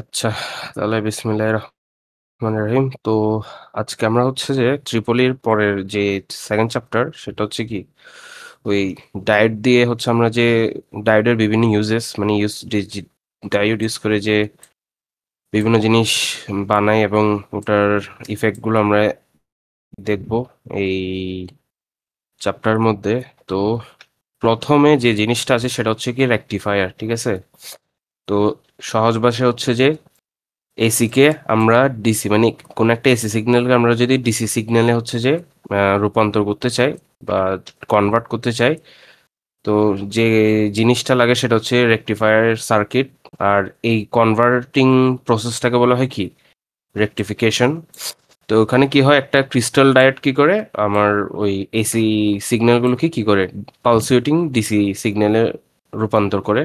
আচ্ছা, তাহলে বিসমিল্লাহির রহমানির রহিম। তো আজকে আমরা হচ্ছে যে ত্রিপলির পরের যে 2nd চ্যাপ্টার সেটা হচ্ছে কি ওই ডায়েট দিয়ে হচ্ছে আমরা যে ডায়েটের বিভিন্ন ইউজেস মানে ডায়েট ইউজ করে যে বিভিন্ন জিনিস বানাই এবং ওটার ইফেক্ট গুলো আমরা দেখব এই চ্যাপ্টারের মধ্যে। তো ১ম এ যে জিনিসটা আছে সেটা হচ্ছে কি রেকটিফায়ার, ঠিক আছে? তো সহজ ভাষায় হচ্ছে যে এসি কে আমরা ডিসি মানে কোন একটা এসি সিগন্যালকে আমরা যদি ডিসি সিগন্যালে হচ্ছে যে রূপান্তর করতে চাই বা কনভার্ট করতে চাই, তো যে জিনিসটা লাগে সেটা হচ্ছে রেকটিফায়ার সার্কিট। আর এই কনভার্টিং প্রসেসটাকে বলা হয় কি রেকটিফিকেশন। তো ওখানে কি হয়, একটা ক্রিস্টাল ডায়োড কি করে আমার ওই এসি সিগন্যালগুলোকে কি করে পালসেটিং ডিসি সিগন্যালে রূপান্তর করে।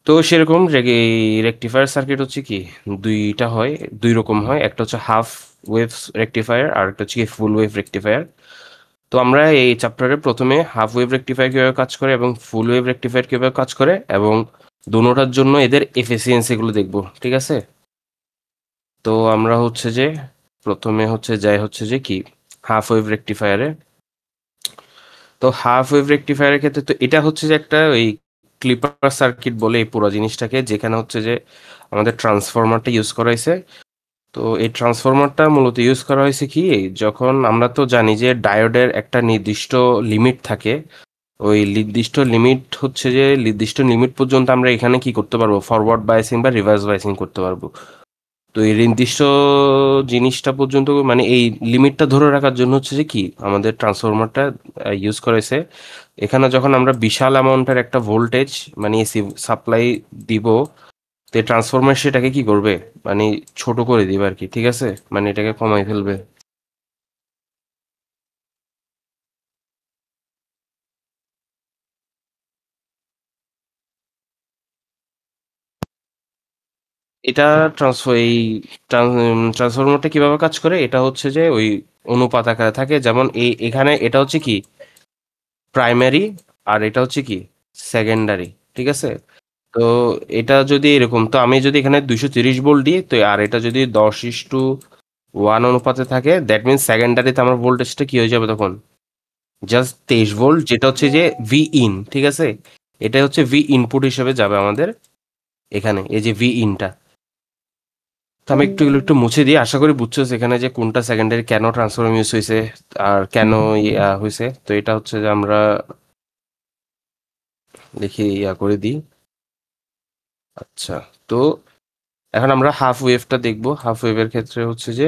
তো সেরকম এই রেকটিফায়ার সার্কিট হচ্ছে কি দুইটা হয়, দুই রকম হয়। একটা হচ্ছে হাফ ওয়েভ রেকটিফায়ার আর একটা হচ্ছে কি ফুল ওয়েভ রেকটিফায়ার। তো আমরা এই চ্যাপ্টারে প্রথমে হাফ ওয়েভ রেকটিফায়ার কিভাবে কাজ করে এবং ফুল ওয়েভ রেকটিফায়ার কিভাবে কাজ করে এবং দোনোটার জন্য এদের এফিসিয়েন্সি গুলো দেখবো, ঠিক আছে? তো আমরা হচ্ছে যে প্রথমে হচ্ছে যাই হচ্ছে যে কি হাফ ওয়েভ রেকটিফায়ারে। তো হাফ ওয়েভ রেকটিফায়ারের ক্ষেত্রে তো এটা হচ্ছে যে একটা ওই ক্লিপার সার্কিট বলে এই পুরো জিনিসটাকে, যেখানে হচ্ছে যে আমাদের ট্রান্সফরমারটা ইউজ করা হয়েছে। তো এই ট্রান্সফরমারটা মূলত ইউজ করা হয়েছে কি যখন আমরা তো জানি যে ডায়োডের একটা নির্দিষ্ট লিমিট থাকে। ওই নির্দিষ্ট লিমিট হচ্ছে যে নির্দিষ্ট লিমিট পর্যন্ত আমরা এখানে কি করতে পারবো, ফরওয়ার্ড বায়াসিং বা রিভার্স বায়াসিং করতে পারবো। তো এই নির্দিষ্ট জিনিসটা পর্যন্ত মানে এই লিমিটটা ধরে রাখার জন্য হচ্ছে যে কি আমাদের ট্রান্সফরমারটা ইউজ করেছে। এখানে যখন আমরা বিশাল অ্যামাউন্টের একটা ভোল্টেজ মানে এসি সাপ্লাই দিব, তো ট্রান্সফরমার সেটাকে কি করবে মানে ছোট করে দিবে আর কি, ঠিক আছে? মানে এটাকে কমাই ফেলবে। এটা এই ট্রান্সফরমারটা কিভাবে কাজ করে, এটা হচ্ছে যে ওই অনুপাত আকারে থাকে। যেমন এখানে এটা হচ্ছে কি প্রাইমারি আর এটা হচ্ছে কি সেকেন্ডারি, ঠিক আছে? তো এটা যদি এরকম, তো আমি যদি এখানে 230 ভোল্ট দিই তো আর এটা যদি 10:1 অনুপাতে থাকে, দ্যাট মিনস সেকেন্ডারিতে আমার ভোল্টেজটা কি হয়ে যাবে তখন জাস্ট 23 ভোল্ট, যেটা হচ্ছে যে ভি ইন, ঠিক আছে? এটা হচ্ছে ভি ইনপুট হিসেবে যাবে আমাদের এখানে, এই যে ভি ইনটা। তো আমি একটু এগুলো একটু মুছে দিই, আশা করি বুঝছো এখানে যে কোনটা সেকেন্ডারি, কেন ট্রান্সফরমার ইউজ হয়েছে আর কেন ইয়া হয়েছে। তো এটা হচ্ছে যে আমরা দেখি ইয়া করে দিই। আচ্ছা, তো এখন আমরা হাফ ওয়েভটা দেখবো। হাফ ওয়েভের ক্ষেত্রে হচ্ছে যে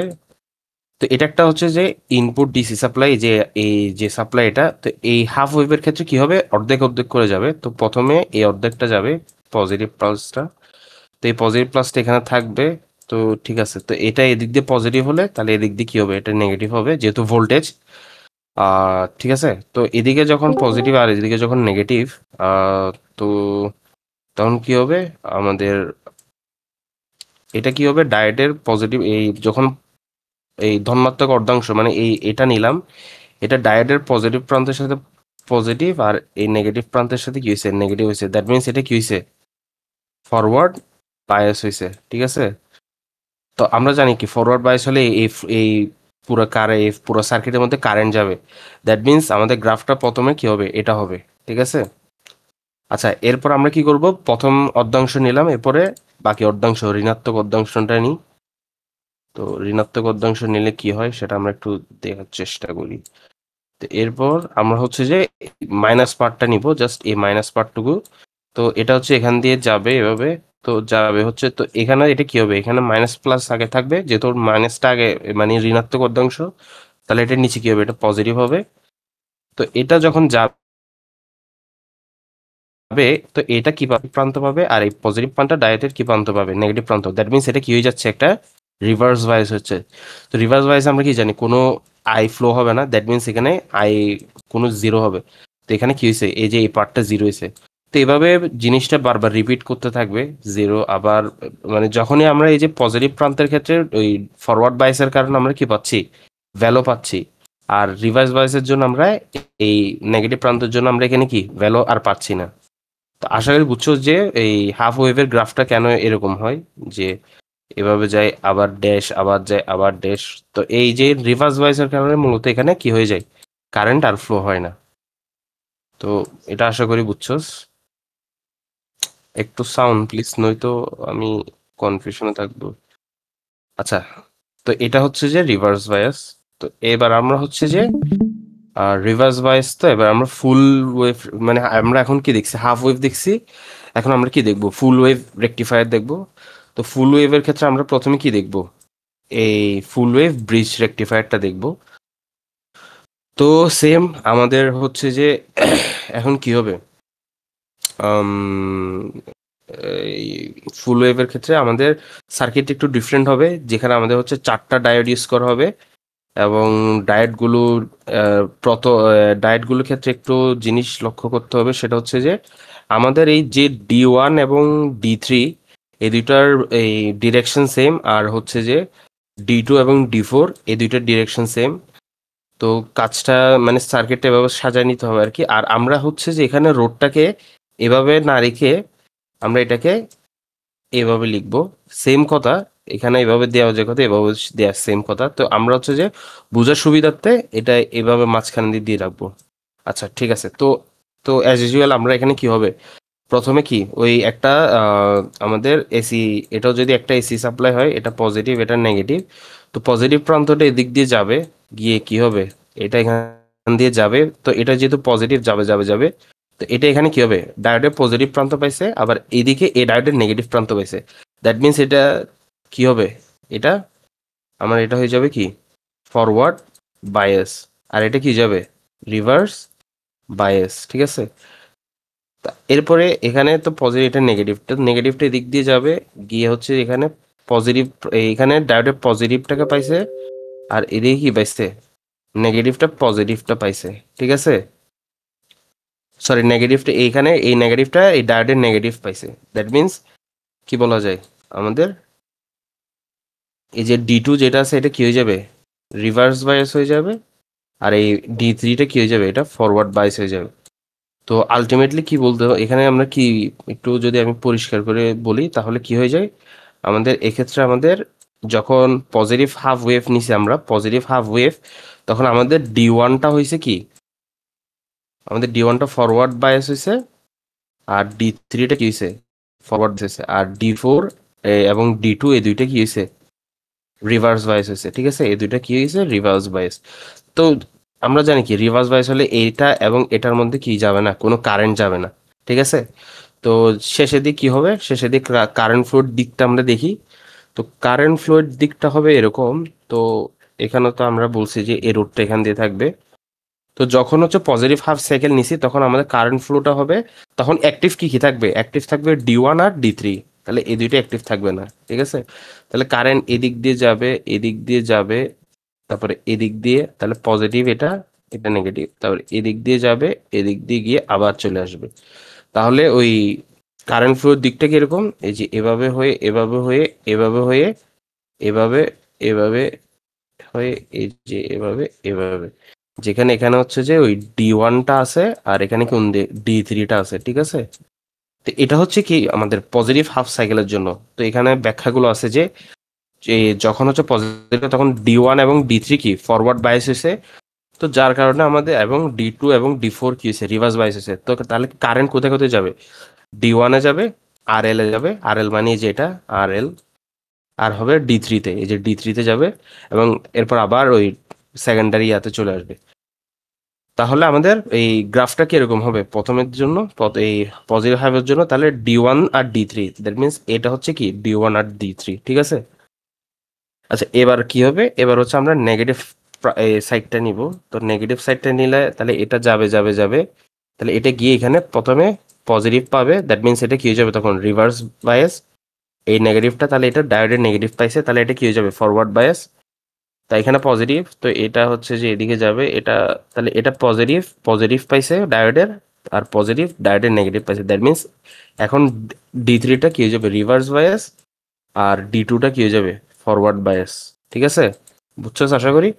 তো এটা একটা হচ্ছে যে ইনপুট ডিসি সাপ্লাই, যে এই যে সাপ্লাই এটা, তো এই হাফ ওয়েভের ক্ষেত্রে কি হবে অর্ধেক অর্ধেক করে যাবে। তো প্রথমে এই অর্ধেকটা যাবে পজিটিভ প্লাসটা, তো এই পজিটিভ প্লাসটা এখানে থাকবে। তো ঠিক আছে, তো এটা এদিক দিয়ে পজিটিভ হলে তাহলে এদিক দিয়ে কি হবে, এটা নেগেটিভ হবে যেহেতু ভোল্টেজ। ঠিক আছে, তো এদিকে যখন পজিটিভ আর এদিকে যখন নেগেটিভ, তো তখন কি হবে আমাদের, এটা কি হবে ডায়োডের পজিটিভ এই যখন এই ধনাত্মক অর্ধাংশ মানে এটা নিলাম, এটা ডায়োডের পজিটিভ প্রান্তের সাথে পজিটিভ আর এই নেগেটিভ প্রান্তের সাথে কি হয়েছে নেগেটিভ হয়েছে, দ্যাট মিনস এটা কি হয়েছে ফরওয়ার্ড বায়াস হয়েছে, ঠিক আছে? তো আমরা জানি কি ফরওয়ার্ড বায়াস হলে এই পুরো এই পুরো সার্কিটের মধ্যে কারেন্ট যাবে। দ্যাট মিনস আমাদের গ্রাফটা প্রথমে কি হবে, এটা হবে, ঠিক আছে? আচ্ছা, এরপর আমরা কি করব, প্রথম অর্ধাংশ নিলাম, এরপরে বাকি অর্ধাংশ ঋণাত্মক অর্ধাংশটা নিই। তো ঋণাত্মক অর্ধাংশ নিলে কি হয় সেটা আমরা একটু দেখার চেষ্টা করি। তো এরপর আমরা হচ্ছে যে মাইনাস পার্টটা নিব, জাস্ট এই মাইনাস পার্টটুকু। তো এটা হচ্ছে এখান দিয়ে যাবে এভাবে, তো যাবে হচ্ছে, তো এখানে এটা কি হবে, এখানে মাইনাস প্লাস আগে থাকবে যেহেতু মাইনাসটা আগে মানে ঋণাত্মক অর্ধাংশ, তাহলে এটা নিচে কি হবে, এটা পজিটিভ হবে। তো এটা যখন যাবে, তো এটা কি প্রান্ত পাবে আর এই পজিটিভ প্রান্তটা ডায়োডের কি প্রান্ত পাবে, নেগেটিভ প্রান্ত। দ্যাট মিনস এটা কি হয়ে যাচ্ছে, একটা রিভার্স বায়াস হচ্ছে। তো রিভার্স বায়াস আমরা কি জানি, কোনো আই ফ্লো হবে না, দ্যাট মিনস এখানে আই কোনো জিরো হবে। তো এখানে কি হয়েছে, এই যে এই পার্টটা জিরো হয়েছে। তো এভাবে জিনিসটা বারবার রিপিট করতে থাকবে জিরো আবার, মানে যখনই আমরা এই যে পজিটিভ প্রান্তের ক্ষেত্রে ওই ফরওয়ার্ড বায়াসের কারণে আমরা কি পাচ্ছি, ভ্যালু পাচ্ছি। আর রিভার্স বায়াসের জন্য আমরা এই নেগেটিভ প্রান্তের জন্য আমরা এখানে কি ভ্যালু আর পাচ্ছি না। তো আশা করি বুঝছো যে এই হাফ ওয়েভের গ্রাফটা কেন এরকম হয়, যে এভাবে যায় আবার ড্যাশ, আবার যায় আবার ড্যাশ। তো এই যে রিভার্স ভয়েসের কারণে মূলত এখানে কি হয়ে যায়, কারেন্ট আর ফ্লো হয় না। তো এটা আশা করি বুঝছোস। একটু সাউন্ড প্লিজ, নয়তো আমি কনফিউশনে থাকবো। আচ্ছা, তো এটা হচ্ছে যে রিভার্স বায়াস। তো এবার আমরা হচ্ছে যে রিভার্স বায়াস, তো এবার আমরা ফুল ওয়েভ, মানে আমরা এখন কি দেখছি, হাফ ওয়েভ দেখছি। এখন আমরা কি দেখবো, ফুল ওয়েভ রেকটিফায়ার দেখবো। তো ফুল ওয়েভের ক্ষেত্রে আমরা প্রথমে কি দেখবো, এই ফুল ওয়েভ ব্রিজ রেকটিফায়ারটা দেখবো। তো সেম আমাদের হচ্ছে যে এখন কি হবে, আম, এই ফুল ওয়েভের ক্ষেত্রে আমাদের সার্কিট একটু ডিফারেন্ট হবে, যেখানে আমাদের হচ্ছে 4টা ডায়োড ইউজ করা হবে। এবং ডায়েটগুলোর ডায়েটগুলোর ক্ষেত্রে একটু জিনিস লক্ষ্য করতে হবে, সেটা হচ্ছে যে আমাদের এই যে D1 এবং D3, এই দুইটার এই ডিরেকশন সেম, আর হচ্ছে যে D2 এবং D4, এই দুইটার ডিরেকশন সেম। তো কাজটা মানে সার্কিটটা এভাবে সাজায় নিতে হবে আর কি। আর আমরা হচ্ছে যে এখানে রোডটাকে এভাবে না রেখে আমরা এটাকে এভাবে লিখবো, সেম কথা। এখানে এভাবে দেওয়া যে কথা, এভাবে দেওয়া সেম কথা। তো আমরা হচ্ছে যে বোঝার সুবিধার্থে এটা এভাবে মাঝখান দিয়ে দিয়ে রাখবো। আচ্ছা ঠিক আছে। তো তো অ্যাজ ইউজুয়াল আমরা এখানে কি হবে, প্রথমে কি ওই একটা আমাদের এসি, এটাও যদি একটা এসি সাপ্লাই হয়, এটা পজিটিভ এটা নেগেটিভ। তো পজিটিভ প্রান্তটা এদিক দিয়ে যাবে, গিয়ে কি হবে, এটা এখান দিয়ে যাবে। তো এটা যেহেতু পজিটিভ যাবে যাবে যাবে, তো এটা এখানে কি হবে, ডায়োডের পজিটিভ প্রান্ত পাইছে, আবার এদিকে এই ডায়োডের নেগেটিভ প্রান্ত পাইছে। দ্যাট মিনস এটা কি হবে, এটা আমার এটা হয়ে যাবে কি ফরওয়ার্ড বায়াস, আর এটা কি যাবে রিভার্স বায়াস, ঠিক আছে। এরপরে এখানে তো পজিটিভ, এটা নেগেটিভটা, নেগেটিভটা এদিক দিয়ে যাবে, গিয়ে হচ্ছে এখানে পজিটিভ, এখানে ডায়োডের পজিটিভটাকে পাইছে, আর এদিকে কি পাইছে, নেগেটিভটা পজিটিভটা পাইছে, ঠিক আছে। সরি, নেগেটিভটা এইখানে, এই নেগেটিভটা এই ডায়োডের নেগেটিভ পাইছে। দ্যাট মিনস কি বলা যায়, আমাদের এই যে D2 যেটা আছে, এটা কি হয়ে যাবে, রিভার্স বায়াস হয়ে যাবে। আর এই D3টা কি হয়ে যাবে, এটা ফরওয়ার্ড বায়াস হয়ে যাবে। তো আলটিমেটলি কি বলতে এখানে আমরা কি, একটু যদি আমি পরিষ্কার করে বলি তাহলে কি হয়ে যায়, আমাদের এক্ষেত্রে আমাদের যখন পজিটিভ হাফ ওয়েভ নিছি আমরা, পজিটিভ হাফ ওয়েভ, তখন আমাদের D1টা হয়েছে কি, আমাদের D1টা ফরওয়ার্ড বায়াস হয়েছে, আর D3টা কি হয়েছে, ফরওয়ার্ড হয়েছে, আর D4 এবং D2 এই দুইটা কি হয়েছে, রিভার্স বায়াস হয়েছে, ঠিক আছে। এই দুইটা কি হয়েছে, রিভার্স বায়াস। তো আমরা জানি কি রিভার্স বায়াস হলে এইটা এবং এটার মধ্যে কি যাবে না, কোনো কারেন্ট যাবে না, ঠিক আছে। তো শেষের দিক কি হবে, শেষের দিক কারেন্ট ফ্লোর দিকটা আমরা দেখি। তো কারেন্ট ফ্লোর দিকটা হবে এরকম। তো এখানে তো আমরা বলছি যে এই রোডটা এখান দিয়ে থাকবে। তো যখন হচ্ছে পজিটিভ হাফ সাইকেল নিছি, তখন আমাদের কারেন্ট ফ্লোটা হবে, তখন অ্যাক্টিভ কি কি থাকবে, অ্যাক্টিভ থাকবে D1 আর D3। তাহলে এই দুইটা অ্যাক্টিভ থাকবে না, ঠিক আছে। তাহলে কারেন্ট এদিক দিয়ে যাবে, এদিক দিয়ে যাবে, তারপরে এদিক দিয়ে, তাহলে পজিটিভ এটা, এটা নেগেটিভ, তারপরে এদিক দিয়ে যাবে, এদিক দিয়ে গিয়ে আবার চলে আসবে। তাহলে ওই কারেন্ট ফ্লোর দিকটা কিরকম, এই যে এভাবে হয়ে এভাবে হয়ে এভাবে হয়ে এভাবে এভাবে হয়ে, এই যে এভাবে এভাবে, যেখানে এখানে হচ্ছে যে ওই D1টা আছে, আর এখানে কোন D3টা আছে, ঠিক আছে। তো এটা হচ্ছে কি আমাদের পজিটিভ হাফ সাইকেলের জন্য। তো এখানে ব্যাখ্যাগুলো আছে যে যে যখন হচ্ছে পজিটিভ, তখন D1 এবং D3 কি ফরওয়ার্ড বায়াস হয়েছে। তো যার কারণে আমাদের এবং D2 এবং D4 কি হয়েছে, রিভার্স বায়াস হয়েছে। তো তাহলে কারেন্ট কোথায় কোথায় যাবে, D1 এ যাবে, RL এ যাবে, RL মানে এই যে এটা RL, আর হবে D3-তে, এই যে D3-তে যাবে, এবং এরপর আবার ওই সেকেন্ডারি ইয়াতে চলে আসবে। তাহলে আমাদের এই গ্রাফটা কিরকম হবে, প্রথমের জন্য এই পজিটিভ হাফের জন্য তাহলে D1 R D3, that means এটা হচ্ছে কি D1 আর D3, ঠিক আছে। আচ্ছা এবার কি হবে, এবার হচ্ছে আমরা নেগেটিভ সাইডটা নিব। তো নেগেটিভ সাইডটা নিলে তাহলে এটা যাবে যাবে যাবে, তাহলে এটা গিয়ে এখানে প্রথমে পজিটিভ পাবে, দ্যাট মিনস এটা কি হয়ে যাবে তখন রিভার্স বায়াস। এই নেগেটিভটা, তাহলে এটা ডায়োডের নেগেটিভ পাইছে, তাহলে এটা কি হয়ে যাবে ফরওয়ার্ড বায়াস। তাই এখানে পজিটিভ, তো এটা হচ্ছে যে এদিকে যাবে এটা, তাহলে এটা পজিটিভ পজিটিভ পাইছে ডায়োডের, আর পজিটিভ ডায়োডের নেগেটিভ পাইছে। দ্যাট মিনস এখন D3টা কি হয়ে যাবে রিভার্স বায়াস, আর D2টা কি হয়ে যাবে ফরওয়ার্ড বায়াস, ঠিক আছে। বুঝছো আশা করি।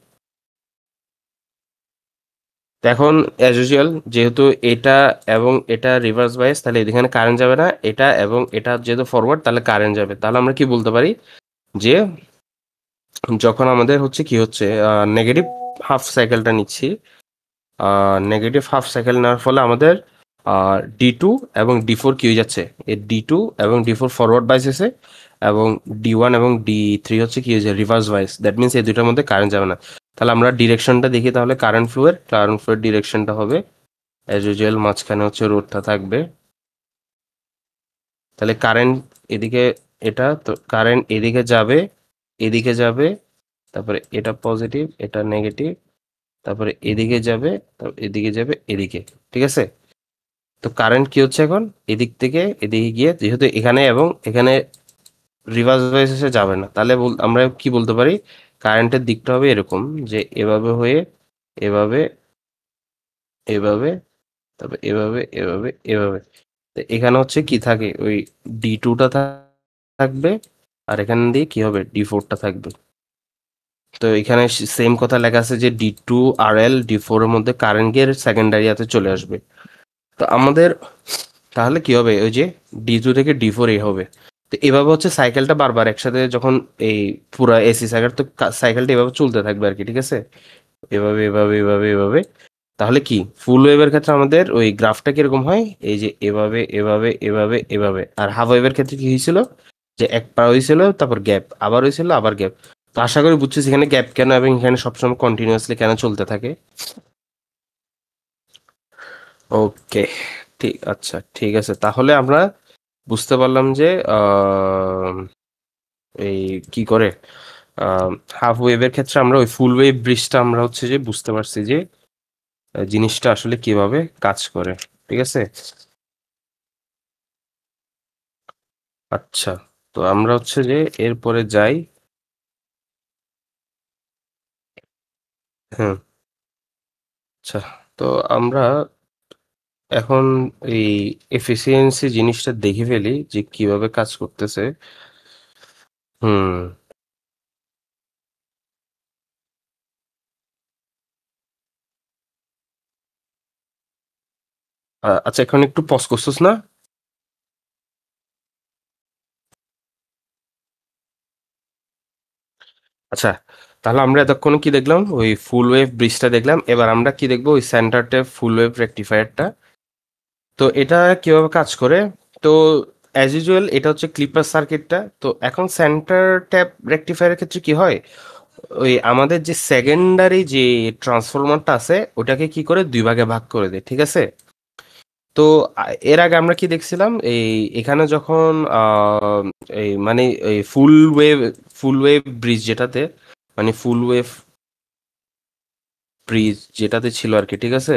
তো এখন অ্যাজ ইউজুয়াল যেহেতু এটা এবং এটা রিভার্স বাইস, তাহলে এখানে কারেন্ট যাবে না। এটা এবং এটা যেহেতু ফরওয়ার্ড, তাহলে কারেন্ট যাবে। তাহলে আমরা কি বলতে পারি যে যখন আমাদের হচ্ছে কি হচ্ছে নেগেটিভ হাফ সাইকেলটা নিচ্ছি, নেগেটিভ হাফ সাইকেল নেওয়ার ফলে আমাদের D2 এবং D4 কি হয়ে যাচ্ছে, এই D2 এবং D4 ফরওয়ার্ড বাইস এসে, এবং D1 এবং D3 হচ্ছে কি হয়েছে রিভার্স বাইস। দ্যাট মিনস এই দুইটার মধ্যে কারেন্ট যাবে না। তাহলে আমরা ডিরেকশনটা দেখি, তাহলে কারেন্ট ফ্লোয়ের ডিরেকশনটা হবে অ্যাজ ইউজুয়াল, মাঝখানে হচ্ছে রোডটা থাকবে। তাহলে কারেন্ট এদিকে, এটা তো কারেন্ট এদিকে যাবে, এদিকে যাবে, তারপরে এটা পজিটিভ, এটা নেগেটিভ, তারপরে এদিকে যাবে, তারপর এদিকে যাবে, এদিকে। ঠিক আছে? তো কারেন্ট কি হচ্ছে এখন, এদিক থেকে এদিকে গিয়ে, যেহেতু এখানে এবং এখানে রিভার্স বাইসে যাবে না, তাহলে আমরা কি বলতে পারি, কারেন্টের দিকটা হবে এরকম যে এভাবে হয়ে এভাবে, এভাবে, তারপর এভাবে, এভাবে, এভাবে। তো এখানে হচ্ছে কি থাকে, ওই D2টা থাকবে, আর এখান দিয়ে কি হবে, D4টা থাকবে। তো এখানে সেম কথা লেখা আছে যে D2 RL D4 এর মধ্যে কারেন্ট গিয়ে সেকেন্ডারিয়াতে চলে আসবে। তো আমাদের তাহলে কি হবে, ওই যে D2 থেকে D4 এ হবে। তো এভাবে হচ্ছে সাইকেলটা বারবার একসাথে যখন এই পুরা এসি সাইকেল, তো সাইকেলটা এভাবে চলতে থাকবে আর কি। ঠিক আছে? এভাবে এভাবে এভাবে এভাবে। তাহলে কি ফুল ওয়েভের ক্ষেত্রে আমাদের ওই গ্রাফটা কিরকম হয়, এই যে এভাবে এভাবে এভাবে এভাবে। আর হাফ ওয়েভের ক্ষেত্রে কি হয়েছিল, যে একবার হয়েছিল, তারপর গ্যাপ, আবার হয়েছিল, আবার গ্যাপ। তো আশা করি বুঝছিস এখানে গ্যাপ কেন, এবং এখানে সবসময় কন্টিনিউয়াসলি কেন চলতে থাকে। ওকে, ঠিক, আচ্ছা ঠিক আছে। তাহলে আমরা বুঝতে পারলাম যে এই কি করে হাফ ওয়েভের ক্ষেত্রে আমরা ওই ফুল ওয়েভ ব্রিজটা আমরা হচ্ছে যে বুঝতে পারছি যে জিনিসটা আসলে কিভাবে কাজ করে। ঠিক আছে? আচ্ছা, তো আমরা হচ্ছে যে এরপরে যাই। হ্যাঁ, আচ্ছা, তো আমরা এখন এই এফিসিয়েন্সি জিনিসটা দেখে ফেলি যে কিভাবে কাজ করতেছে। হুম। আচ্ছা, এখন একটু পজ করছিস না? আচ্ছা, তাহলে আমরা এতক্ষণ কি দেখলাম, ওই ফুল ওয়েভ ব্রিজটা দেখলাম। এবার আমরা কি দেখবো, ওই সেন্টার ট্যাপ ফুল ওয়েভ রেকটিফায়ারটা। তো এটা কিভাবে কাজ করে। তো অ্যাজ ইউজুয়াল এটা হচ্ছে ক্লিপার সার্কিটটা। তো এখন সেন্টার ট্যাপ রেকটিফায়ারের ক্ষেত্রে কি হয়, ওই আমাদের যে সেকেন্ডারি যে ট্রান্সফরমারটা আছে, ওটাকে কি করে দুই ভাগে ভাগ করে দেয়। ঠিক আছে? তো এর আগে আমরা কি দেখছিলাম, এই এখানে যখন এই মানে এই ফুল ওয়েভ ব্রিজ যেটাতে, মানে ফুল ওয়েভ ব্রিজ যেটাতে ছিল আর কি। ঠিক আছে?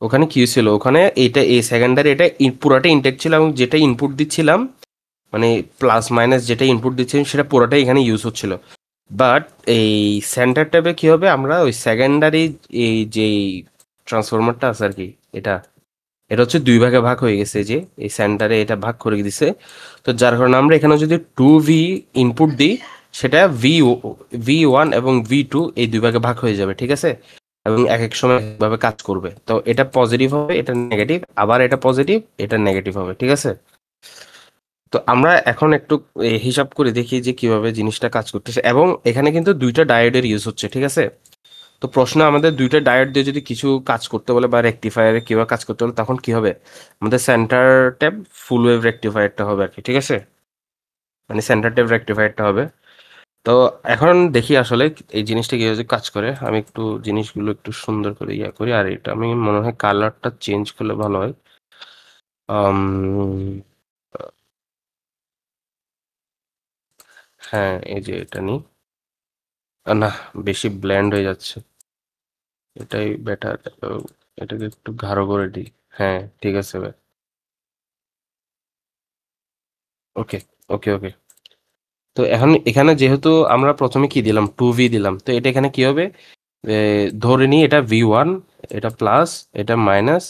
ওখানে কি ছিল, ওখানে এইটা এই সেকেন্ডারি এটা পুরাটা ইনটেক ছিল, এবং যেটা ইনপুট দিচ্ছিলাম, মানে প্লাস মাইনাস যেটা ইনপুট দিচ্ছিলাম, সেটা পুরোটাই এখানে ইউজ হচ্ছিল। বাট এই সেন্টার ট্যাবে কি হবে, আমরা ওই সেকেন্ডারি এই যে ট্রান্সফরমারটা আছে আর কি, এটা এটা হচ্ছে দুই ভাগে ভাগ হয়ে গেছে, যে এই সেন্টারে এটা ভাগ করে দিছে। তো যার কারণে আমরা এখানে যদি 2V ইনপুট দিই, সেটা V1 এবং V2 এই দুই ভাগে ভাগ হয়ে যাবে। ঠিক আছে? এবং এক এক সময় ভাবে কাজ করবে। তো এটা পজিটিভ হবে, এটা নেগেটিভ, আবার এটা পজিটিভ, এটা নেগেটিভ হবে। ঠিক আছে? তো আমরা এখন একটু হিসাব করে দেখি যে কিভাবে জিনিসটা কাজ করতেছে, এবং এখানে কিন্তু দুইটা ডায়োডের ইউজ হচ্ছে। ঠিক আছে? তো প্রশ্ন, আমাদের দুইটা ডায়োড দিয়ে যদি কিছু কাজ করতে বলে বা রেকটিফায়ারে কিভাবে কাজ করতে বলে, তখন কি হবে, আমাদের সেন্টার ট্যাপ ফুল ওয়েভ রেকটিফায়ারটা হবে আর কি। ঠিক আছে? মানে সেন্টার ট্যাপ রেকটিফায়ারটা হবে। তো এখন দেখি আসলে এই জিনিসটা কিভাবে কাজ করে। আমি একটু জিনিসগুলো একটু সুন্দর করে ইয়া করি, আর এটা আমি মনে হয় কালারটা চেঞ্জ করলে ভালো হয়। আম, হ্যাঁ, এই যে এটা নি, না, বেশি ব্ল্যান্ড হয়ে যাচ্ছে, এটাই বেটার। এটাকে একটু গাঢ় করে দিই। হ্যাঁ, ঠিক আছে ভাই। ওকে, ওকে, ওকে। তো এখন এখানে যেহেতু আমরা প্রথমে কি দিলাম, 2V দিলাম, তো এটা এখানে কি হবে, এ, ধরে নিই এটা V1, এটা প্লাস, এটা মাইনাস,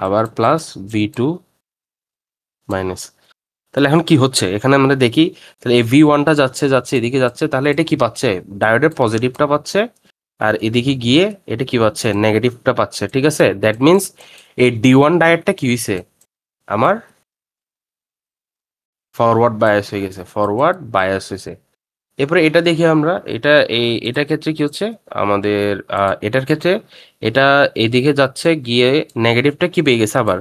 আবার প্লাস, V2 মাইনাস। তাহলে এখন কি হচ্ছে, এখানে আমরা দেখি, তাহলে এই V1টা যাচ্ছে যাচ্ছে এদিকে যাচ্ছে, তাহলে এটা কি পাচ্ছে, ডায়োডের পজিটিভটা পাচ্ছে, আর এদিকে গিয়ে এটা কি পাচ্ছে, নেগেটিভটা পাচ্ছে, ঠিক আছে। দ্যাট মিনস এই D1 ডায়োডটা কি হয়েছে, আমার ফরওয়ার্ড বায়াস হয়ে গেছে, ফরওয়ার্ড বায়াস হয়েছে। এরপরে এটা দেখি আমরা, এটার ক্ষেত্রে কি হচ্ছে আমাদের, এটার ক্ষেত্রে এটা এদিকে যাচ্ছে গিয়ে নেগেটিভটা কি পেয়ে গেছে আবার,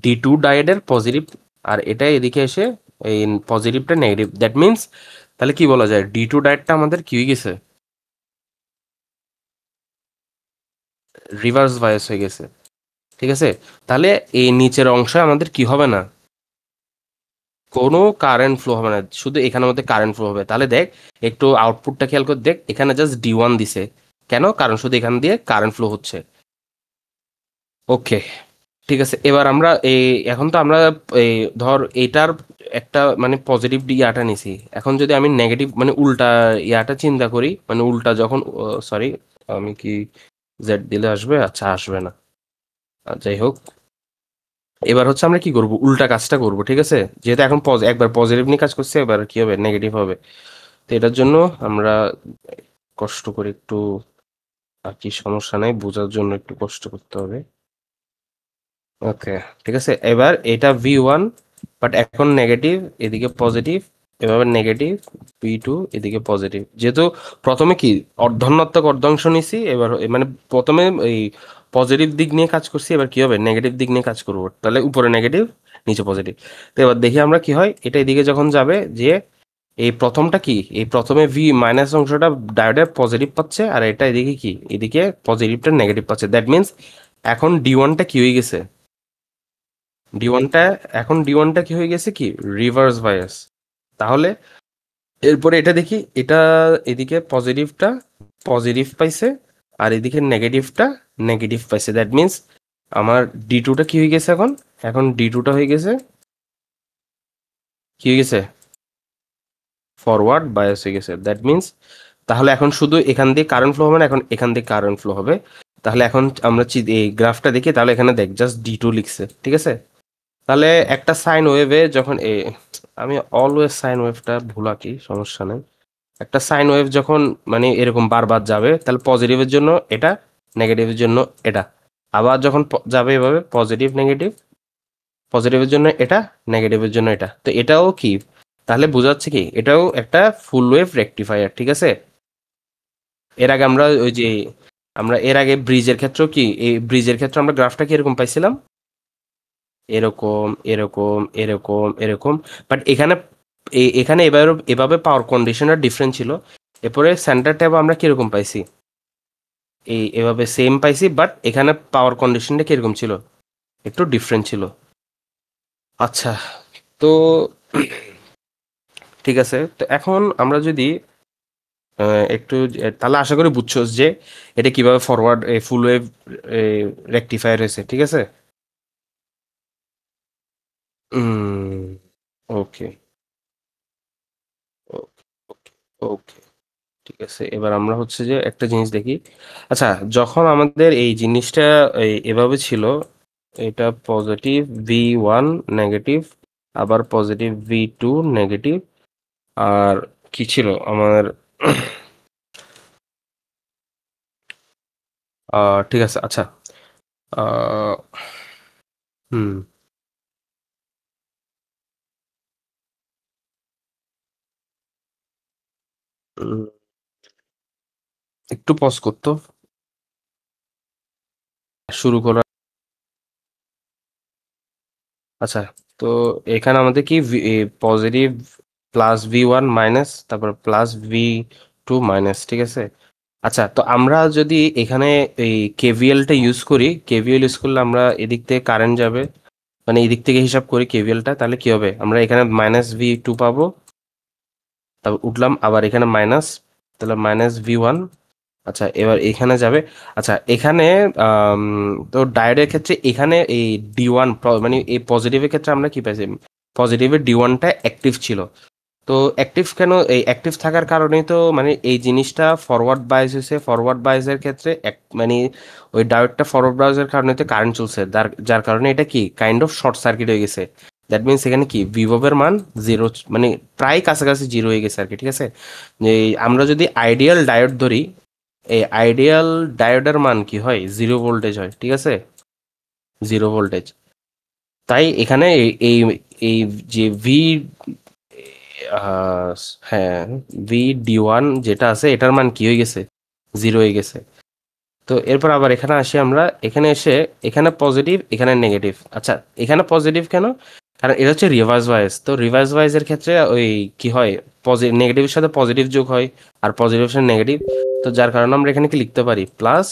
D2 ডায়োডের পজিটিভ, আর এটা এদিকে এসে এই পজিটিভটা নেগেটিভ। দ্যাট মিনস তাহলে কি বলা যায়, D2 ডায়োডটা আমাদের কি হয়ে গেছে, রিভার্স বায়াস হয়ে গেছে, ঠিক আছে। তাহলে এই নিচের অংশে আমাদের কি হবে না, কোনো কারেন্ট ফ্লো হবে না, শুধু এখানের মধ্যে কারেন্ট ফ্লো হবে। তাহলে দেখ, একটু আউটপুটটা খেয়াল করে দেখ, এখানে জাস্ট D1 দিছে, কেন, কারণ শুধু এখান দিয়ে কারেন্ট ফ্লো হচ্ছে। ওকে, ঠিক আছে। এবার আমরা এই, এখন তো আমরা এই ধর এটার একটা মানে পজিটিভ ইয়াটা নিছি, এখন যদি আমি নেগেটিভ মানে উল্টা ইয়াটা চিন্তা করি, মানে উল্টা যখন, সরি, আমি কি জেড দিলে আসবে, আচ্ছা আসবে না, যাই হোক। এবার হচ্ছে আমরা কি করব, উল্টা কাজটা করব, ঠিক আছে। যেহেতু এখন একবার পজিটিভ নিয়ে কাজ করছে, এবার কি হবে, নেগেটিভ হবে। তো এটার জন্য আমরা কষ্ট করে একটু, আর কি সমস্যা নাই, বোঝার জন্য একটু কষ্ট করতে হবে। ওকে, ঠিক আছে। এবার এটা V1, বাট এখন নেগেটিভ, এদিকে পজিটিভ, এভাবে নেগেটিভ V2, এদিকে পজিটিভ। যেহেতু প্রথমে কি অর্ধনাত্মক অর্ধাংশ নিছি, এবার মানে প্রথমে এই পজিটিভ দিক নিয়ে কাজ করছি, এবার কি হবে, নেগেটিভ দিক নিয়ে কাজ করবো, তাহলে উপরে নেগেটিভ, নিচে পজিটিভ। তো এবার দেখি আমরা কি হয়, এটা এদিকে যখন যাবে, যে এই প্রথমটা কি, এই প্রথমে ভি মাইনাস অংশটা ডায়োডে পজিটিভ পাচ্ছে, আর এটা এদিকে কি, এদিকে পজিটিভটা নেগেটিভ পাচ্ছে। দ্যাট মিনস এখন D1টা কি হয়ে গেছে, ডি ওয়ানটা, এখন D1টা কি হয়ে গেছে, কি রিভার্স বায়াস। তাহলে এরপরে এটা দেখি, এটা এদিকে পজিটিভটা পজিটিভ পাইছে, আর এদিকে নেগেটিভটা নেগেটিভ পাইছে। দ্যাট মিনস আমার D2টা কি হয়ে গেছে, এখন এখন D2টা হয়ে গেছে, কি হয়ে গেছে, ফরওয়ার্ড বায়াস হয়ে গেছে। দ্যাট মিনস তাহলে এখন শুধু এখান দিয়ে কারেন্ট ফ্লো হবে না, এখন এখান দিয়ে কারেন্ট ফ্লো হবে। তাহলে এখন আমরা এই গ্রাফটা দেখি, তাহলে এখানে দেখ জাস্ট D2 লিখছে, ঠিক আছে। তাহলে একটা সাইন ওয়েভে যখন আমি অলওয়েজ সাইন ওয়েভটা ভুলা, কি সমস্যা নেই। একটা সাইন ওয়েভ যখন মানে এরকম বারবার যাবে, তাহলে পজিটিভের জন্য এটা, নেগেটিভের জন্য এটা, আবার যখন যাবে এভাবে পজিটিভ নেগেটিভ, পজিটিভের জন্য এটা, নেগেটিভের জন্য এটা, তো এটাও কি, তাহলে বোঝা যাচ্ছে কি এটাও একটা ফুল ওয়েভ রেকটিফায়ার, ঠিক আছে। এর আগে আমরা ওই যে, আমরা এর আগে ব্রিজের ক্ষেত্রেও কি, এই ব্রিজের ক্ষেত্রে আমরা গ্রাফটা কি এরকম পাইছিলাম, এরকম এরকম এরকম এরকম। বাট এখানে এখানে এবার এভাবে পাওয়ার কন্ডিশনার ডিফারেন্ট ছিল। এরপরে সেন্টার ট্যাব আমরা কিরকম পাইছি, এভাবে সেম পাইছি, বাট এখানে পাওয়ার কন্ডিশনটা কিরকম ছিল, একটু ডিফারেন্ট ছিল। আচ্ছা, তো ঠিক আছে। তো এখন আমরা যদি একটু তাহলে আশা করি বুঝছো যে এটা কিভাবে ফরওয়ার্ড ফুল ওয়েভ রেকটিফায়ার হয়েছে, ঠিক আছে। ওকে, ওকে, ওকে, ঠিক আছে। এবার আমরা হচ্ছে যে একটা জিনিস দেখি। আচ্ছা, যখন আমাদের এই জিনিসটা এভাবে ছিল, এটা পজিটিভ V1 নেগেটিভ, আবার পজিটিভ V2 নেগেটিভ, আর কি ছিল আমার, ঠিক আছে, আচ্ছা, আহ, হুম, উম, একটু পজ করতো, শুরু করা। আচ্ছা, তো এখানে আমাদের কি পজিটিভ +V1 মাইনাস, তারপর +V2 মাইনাস, ঠিক আছে। আচ্ছা, তো আমরা যদি এখানে এই কেভিএলটা ইউজ করি, কেভিএল ইউজ করলে আমরা এদিক থেকে কারেন্ট যাবে, মানে এদিক থেকে হিসাব করি কেভিএলটা, তাহলে কি হবে, আমরা এখানে -V2 পাবো, তারপর উঠলাম আবার এখানে মাইনাস, তাহলে -V1। আচ্ছা, এবার এখানে যাবে। আচ্ছা, এখানে আম, তো ডায়োডের ক্ষেত্রে এখানে এই D1 মানে এই পজিটিভের ক্ষেত্রে আমরা কি পাইছি, পজিটিভের D1টা অ্যাক্টিভ ছিল। তো অ্যাক্টিভ কেন, এই অ্যাক্টিভ থাকার কারণেই তো মানে এই জিনিসটা ফরওয়ার্ড বায়াস হয়েছে, ফরওয়ার্ড বায়াসের ক্ষেত্রে মানে ওই ডায়োডটা ফরওয়ার্ড বায়াসের কারণে তো কারেন্ট চলছে, যার কারণে এটা কি কাইন্ড অফ শর্ট সার্কিট হয়ে গেছে। দ্যাট মিনস এখানে কি ভিভোবের মান জিরো, মানে প্রায় কাছাকাছি জিরো হয়ে গেছে আর কি, ঠিক আছে। যে আমরা যদি আইডিয়াল ডায়োড ধরি, এই আইডিয়াল ডায়োডের মান কি হয়, 0 ভোল্টেজ হয়, ঠিক আছে, 0 ভোল্টেজ। তাই এখানে এই এই যে ভি, হ্যাঁ, VD1 যেটা আছে এটার মান কি হয়ে গেছে, 0 হয়ে গেছে। তো এরপর আবার এখানে আসি আমরা, এখানে এসে এখানে পজিটিভ এখানে নেগেটিভ। আচ্ছা, এখানে পজিটিভ কেন, কারণ এটা হচ্ছে রিভার্স বায়াস। তো রিভার্স বায়াসের ক্ষেত্রে ওই কি হয়, পজিটিভ নেগেটিভের সাথে পজিটিভ যোগ হয়, আর পজিটিভের সাথে নেগেটিভ। তো যার কারণে আমরা এখানে কি লিখতে পারি, প্লাস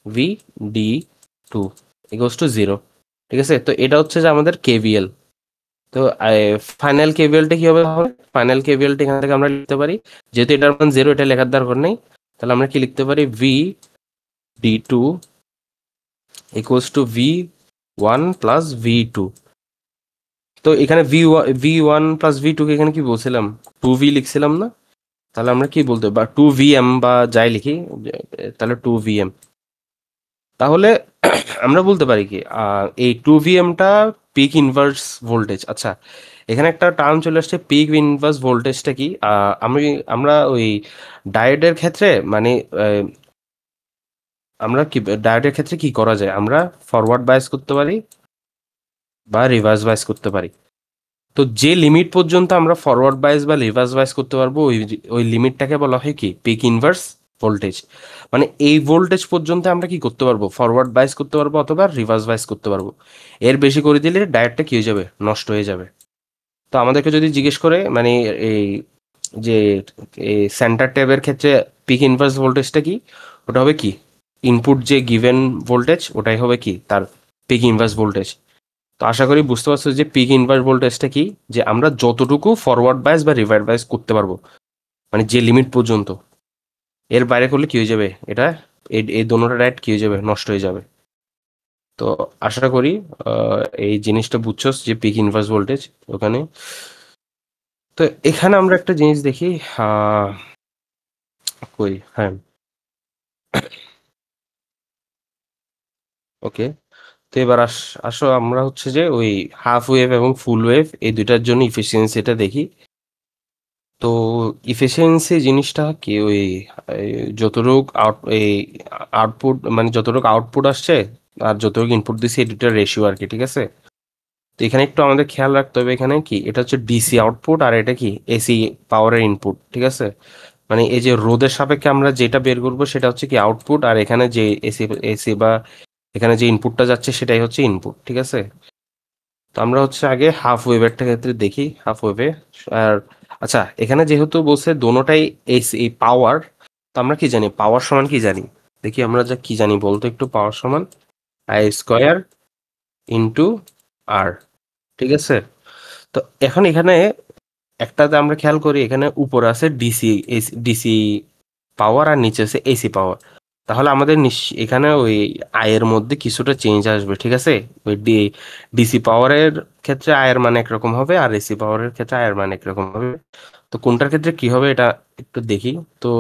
VD2 ইকুয়ালস টু 0, ঠিক আছে। তো এটা হচ্ছে যে আমাদের কেভিএল। তো ফাইনাল কেভিএলটা কি হবে, ফাইনাল কেভিএলটা এখান থেকে আমরা লিখতে পারি, যেহেতু এটার মান 0, এটা লেখার দরকার নেই, তাহলে আমরা কি লিখতে পারি, VD2 equals to V1 plus V2। তো এখানে V1 প্লাস V2 কে এখানে কি বলছিলাম, 2V লিখছিলাম না? তাহলে আমরা কি বলতে, বা 2VM বা যাই লিখি, তাহলে 2VM। তাহলে আমরা বলতে পারি কি, এই 2VMটা পিক ইনভার্স ভোল্টেজ। আচ্ছা, এখানে একটা টার্ম চলে আসছে, পিক ইনভার্স ভোল্টেজটা কি, আমরা ওই ডায়োডের ক্ষেত্রে মানে আমরা কি ডায়োডের ক্ষেত্রে কি করা যায়, আমরা ফরওয়ার্ড বায়াস করতে পারি বা রিভার্স বায়াস করতে পারি। তো যে লিমিট পর্যন্ত আমরা ফরওয়ার্ড বায়াস বা রিভার্স বায়াস করতে পারবো, ওই ওই লিমিটটাকে বলা হয় কি, পিক ইনভার্স ভোল্টেজ। মানে এই ভোল্টেজ পর্যন্ত আমরা কি করতে পারবো, ফরওয়ার্ড বায়াস করতে পারবো অথবা রিভার্স বায়াস করতে পারবো। এর বেশি করে দিলে ডায়োডটা কি হয়ে যাবে, নষ্ট হয়ে যাবে। তো আমাদেরকে যদি জিজ্ঞেস করে মানে এই যে এই সেন্টার ট্যাবের ক্ষেত্রে পিক ইনভার্স ভোল্টেজটা কি, ওটা হবে কি, ইনপুট যে গিভেন ভোল্টেজ ওটাই হবে কি তার পিক ইনভার্স ভোল্টেজ। তো আশা করি বুঝতে পারছো যে পিক ইনভার্স ভোল্টেজটা কি, যে আমরা যতটুকু ফরওয়ার্ড বায়াস বা রিভার্স বায়াস করতে পারবো, মানে যে লিমিট পর্যন্ত। এর বাইরে করলে কি হয়ে যাবে, এটা এই দোনোটা ডাইরেক্ট কি হয়ে যাবে, নষ্ট হয়ে যাবে। তো আশা করি এই জিনিসটা বুঝছো যে পিক ইনভার্স ভোল্টেজ ওখানে। তো এখানে আমরা একটা জিনিস দেখি, আহ কই, হ্যাঁ, ওকে। তো এবার আসো আমরা হচ্ছে যে ওই হাফ ওয়েভ এবং ফুল ওয়েভ এই দুইটার জন্য ইফিসিয়েন্সিটা দেখি। তো ইফিসিয়েন্সি জিনিসটা কি, ওই এই যতটুক এই আউটপুট মানে যতটুক আউটপুট আসছে আর যতটুকু ইনপুট দিছি এই দুটার রেশিও আর কি, ঠিক আছে। তো এখানে একটু আমাদের খেয়াল রাখতে হবে, এখানে কি এটা হচ্ছে ডিসি আউটপুট আর এটা কি এসি পাওয়ারের ইনপুট, ঠিক আছে। মানে এই যে রোদের সাপেক্ষে আমরা যেটা বের করবো সেটা হচ্ছে কি আউটপুট, আর এখানে যে এসি এসি বা এখানে যে ইনপুটটা যাচ্ছে সেটাই হচ্ছে ইনপুট, ঠিক আছে। তো আমরা হচ্ছে আগে হাফ ওয়েভেরটা ক্ষেত্রে দেখি, হাফ ওয়েভে। আর আচ্ছা, এখানে যেহেতু বলছে দোনোটাই এসি পাওয়ার, তো আমরা কি জানি, পাওয়ার সমান কি জানি, দেখি আমরা যা কি জানি বলতো একটু, পাওয়ার সমান আই স্কোয়ার ইন্টু আর, ঠিক আছে। তো এখন এখানে একটাতে আমরা খেয়াল করি, এখানে উপরে আছে ডিসি, ডিসি পাওয়ার আর নিচে আছে এসি পাওয়ার। তাহলে আমাদের এখানে ওই আয়ের মধ্যে কিছুটা চেঞ্জ আসবে, ঠিক আছে। ওই ডিসি পাওয়ারের ক্ষেত্রে আয়ের মান একরকম হবে আর এসি পাওয়ারের ক্ষেত্রে আয়ের মান একরকম হবে। তো কোনটার ক্ষেত্রে কি হবে এটা একটু দেখি। তো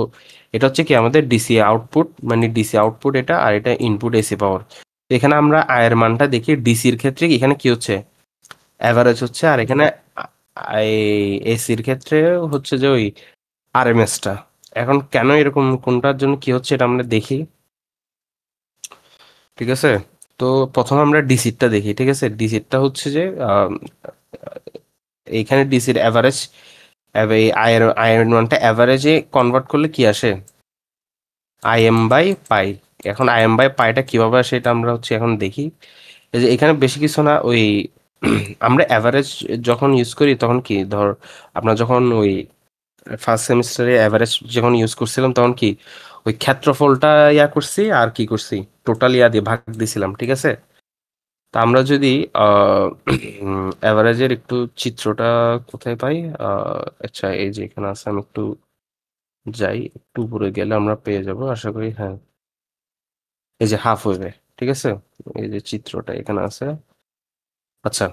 এটা হচ্ছে কি আমাদের ডিসি আউটপুট, মানে ডিসি আউটপুট এটা, আর এটা ইনপুট এসি পাওয়ার। এখানে আমরা আয়ের মানটা দেখি, ডিসির ক্ষেত্রে এখানে কি হচ্ছে, অ্যাভারেজ হচ্ছে, আর এখানে এসির ক্ষেত্রে হচ্ছে যে ওই আরএমএসটা। এখন কেন এরকম, কোনটার জন্য কি হচ্ছে এটা আমরা দেখি, ঠিক আছে। তো প্রথমে আমরা ডিসিটটা দেখি, ঠিক আছে। ডিসিটটা হচ্ছে যে এইখানে ডিসির অ্যাভারেজ, আয়ের আয়ের মানটা অ্যাভারেজে কনভার্ট করলে কি আসে, আইএম বাই পাই। এখন আইএম বাই পাইটা কিভাবে আসে এটা আমরা হচ্ছে এখন দেখি। এই যে এখানে বেশি কিছু না, ওই আমরা অ্যাভারেজ যখন ইউজ করি তখন কি, ধর আমরা যখন ওই ফার্স্ট সেমিস্টারে অ্যাভারেজ যখন ইউজ করছিলাম তখন কি ওই ক্ষেত্রফলটা ইয়া করছি আর কি করছি, টোটাল ইয়া দিয়ে ভাগ দিছিলাম, ঠিক আছে। তা আমরা যদি অ্যাভারেজের একটু চিত্রটা কোথায় পাই, আচ্ছা এই যে এখানে আছে, আমি একটু যাই, একটু উপরে গেলে আমরা পেয়ে যাব আশা করি, হ্যাঁ। এই যে হাফ ওয়েভে, ঠিক আছে, এই যে চিত্রটা এখানে আছে। আচ্ছা,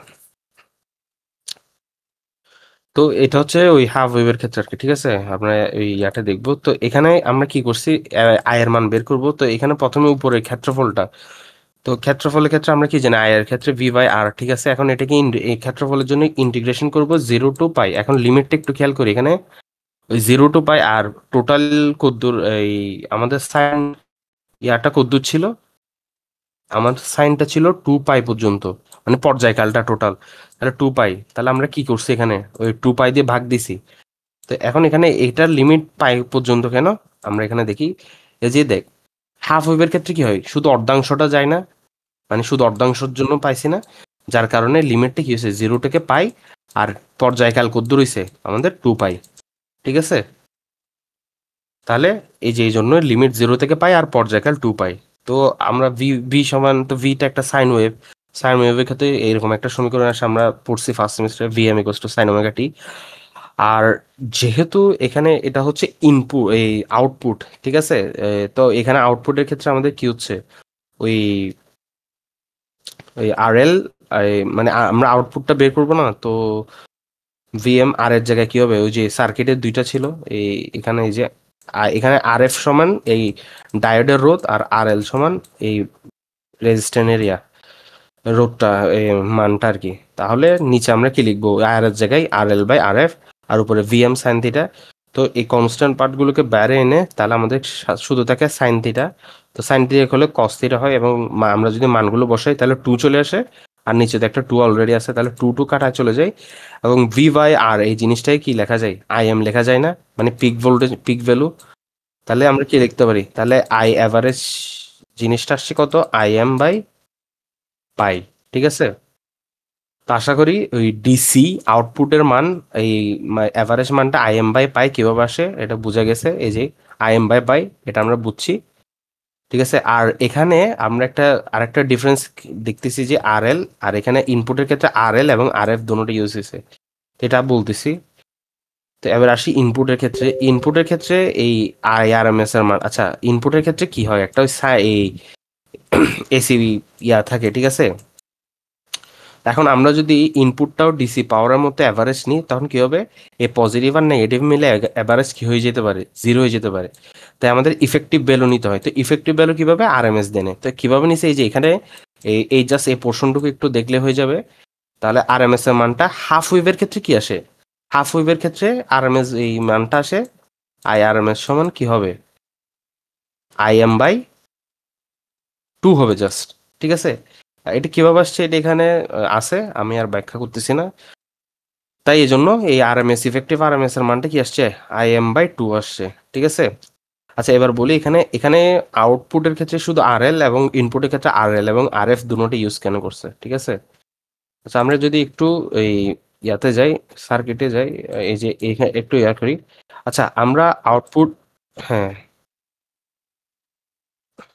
তো এটা হচ্ছে ওই হাফ ওয়েভের ক্ষেত্রে আর কি, ঠিক আছে। আমরা ওই ইয়াটা দেখবো। তো এখানে আমরা কি করছি, আয়ের মান বের করব। তো এখানে প্রথমে উপরে ক্ষেত্রফলটা, তো ক্ষেত্রফলের ক্ষেত্রে আমরা কি জানি, আয়ের ক্ষেত্রে ভি বাই আর, ঠিক আছে। এখন এটাকে এই ক্ষেত্রফলের জন্য ইন্টিগ্রেশন করব 0 টু পাই। এখন লিমিটটা একটু খেয়াল করি, এখানে ওই 0 to π আর টোটাল কদ্দুর এই আমাদের সাইন ইয়াটা কদ্দুর ছিল, আমার সাইনটা ছিল 2π পর্যন্ত, মানে পর্যায়কালটা টোটাল। তাহলে 2π, তাহলে আমরা কি করছি এখানে ওই 2π দিয়ে ভাগ দিছি। তো এখন এখানে এটার লিমিট পাই পর্যন্ত কেন, আমরা এখানে দেখি, এই যে দেখ হাফ ওয়েভের ক্ষেত্রে কি হয়, শুধু অর্ধাংশটা যায় না, মানে শুধু অর্ধাংশের জন্য পাইছি না, যার কারণে লিমিটটা কি হয়েছে 0 থেকে π, আর পর্যায়কাল কদ্দুর হইছে আমাদের 2π। ঠিক আছে, তাহলে এই যে এই জন্য লিমিট 0 থেকে π আর পর্যায়কাল 2π। তো আমরা ভি ভি সমান, তো ভিটা একটা সাইন ওয়েভ, সাইন ওয়েভের ক্ষেত্রে এইরকম একটা সমীকরণ আসে, আমরা পড়ছি ফার্স্ট সেমিস্টারে, V M equals to sine omega t. আর যেহেতু এখানে এটা হচ্ছে ইনপুট এই আউটপুট, ঠিক আছে, তো এখানে আউটপুটের ক্ষেত্রে আমাদের কি হচ্ছে ওই ওই আর এল, মানে আমরা আউটপুটটা বের করবো না, তো ভিএম আর এর জায়গায় কি হবে, ওই যে সার্কিটের দুইটা ছিল, এই এখানে এই যে এখানে আর এফ সমান এই ডায়োডের রোধ, আর আর এল সমান এই রেজিস্ট্যান্স এরিয়া, রোধটা মানটা আর কি। তাহলে নিচে আমরা কি লিখবো, আর এর জায়গায় আর এল বাই আর এফ, আর উপরে ভিএম সাইন থিটা। তো এই কনস্ট্যান্ট পার্টগুলোকে বাইরে এনে তাহলে আমাদের শুধু থাকে সাইন থিটা। তো সাইন থিটা হলে কস থিটা হয়, এবং আমরা যদি মানগুলো বসাই তাহলে 2 চলে আসে, আর নিচে তো একটা 2 অলরেডি আছে, তাহলে 2 কাটায় চলে যায়, এবং ভি বাই আর এই জিনিসটাই কি লেখা যায়, আই এম লেখা যায় না, মানে পিক ভোল্টেজ পিক ভ্যালু। তাহলে আমরা কি লিখতে পারি, তাহলে আই অ্যাভারেজ জিনিসটা আসছে কত, আই এম বাই পাই। ঠিক আছে, তো আশা করি ওই ডিসি আউটপুটের মান, এই অ্যাভারেজ মানটা আই এম বাই পাই কিভাবে আসে এটা বোঝা গেছে, এই যে আই এম বাই পাই, এটা আমরা বুঝছি। ঠিক আছে, আর এখানে আমরা একটা আরেকটা ডিফারেন্স দেখতেছি যে আর এল, আর এখানে ইনপুটের ক্ষেত্রে আর এল এবং আর এফ দুটোটা ইউজ হয়েছে, এটা বলতেছি। তো এবার আসি ইনপুটের ক্ষেত্রে, ইনপুটের ক্ষেত্রে এই আই আর এম এস এর মান, আচ্ছা ইনপুটের ক্ষেত্রে কি হয়, একটা ওই এই এসি ইয়া থাকে, ঠিক আছে। এখন আমরা যদি ইনপুটটাও ডিসি পাওয়ারের মধ্যে অ্যাভারেজ নিই, তখন কি হবে, এই পজিটিভ আর নেগেটিভ মিলে অ্যাভারেজ কি হয়ে যেতে পারে, 0 হয়ে যেতে পারে। তাই আমাদের ইফেক্টিভ ভ্যালু নিতে হয়। তো ইফেক্টিভ ভ্যালু কিভাবে, আরএমএস দেনে, তো কিভাবে নিছে, এই যে এখানে এই এই জাস্ট এই পোর্শনটুকু একটু দেখলে হয়ে যাবে। তাহলে আরএমএস এর মানটা হাফ ওয়েভের ক্ষেত্রে কি আসে, হাফ ওয়েভের ক্ষেত্রে আরএমএস এই মানটা আসে, আই আরএমএস সমান কি হবে, আই এম বাই 2 হবে জাস্ট। ঠিক আছে, এটা কিভাবে আসছে, এটা এখানে আছে, আমি আর ব্যাখ্যা করতেছি না। তাই এই জন্য এই আরএমএস ইফেক্টিভ আরএমএস এর মানটা কি আসছে, আই এম বাই 2 আসছে। ঠিক আছে, আচ্ছা এবার বলি, এখানে এখানে আউটপুটের ক্ষেত্রে শুধু আর এল এবং ইনপুটের ক্ষেত্রে আর এল এবং আর এফ দুটোটি ইউজ কেন করছে। ঠিক আছে, আচ্ছা আমরা যদি একটু এই ইয়াতে যাই, সার্কিটে যাই, এই যে এখানে একটু ইয়া করি। আচ্ছা আমরা আউটপুট, হ্যাঁ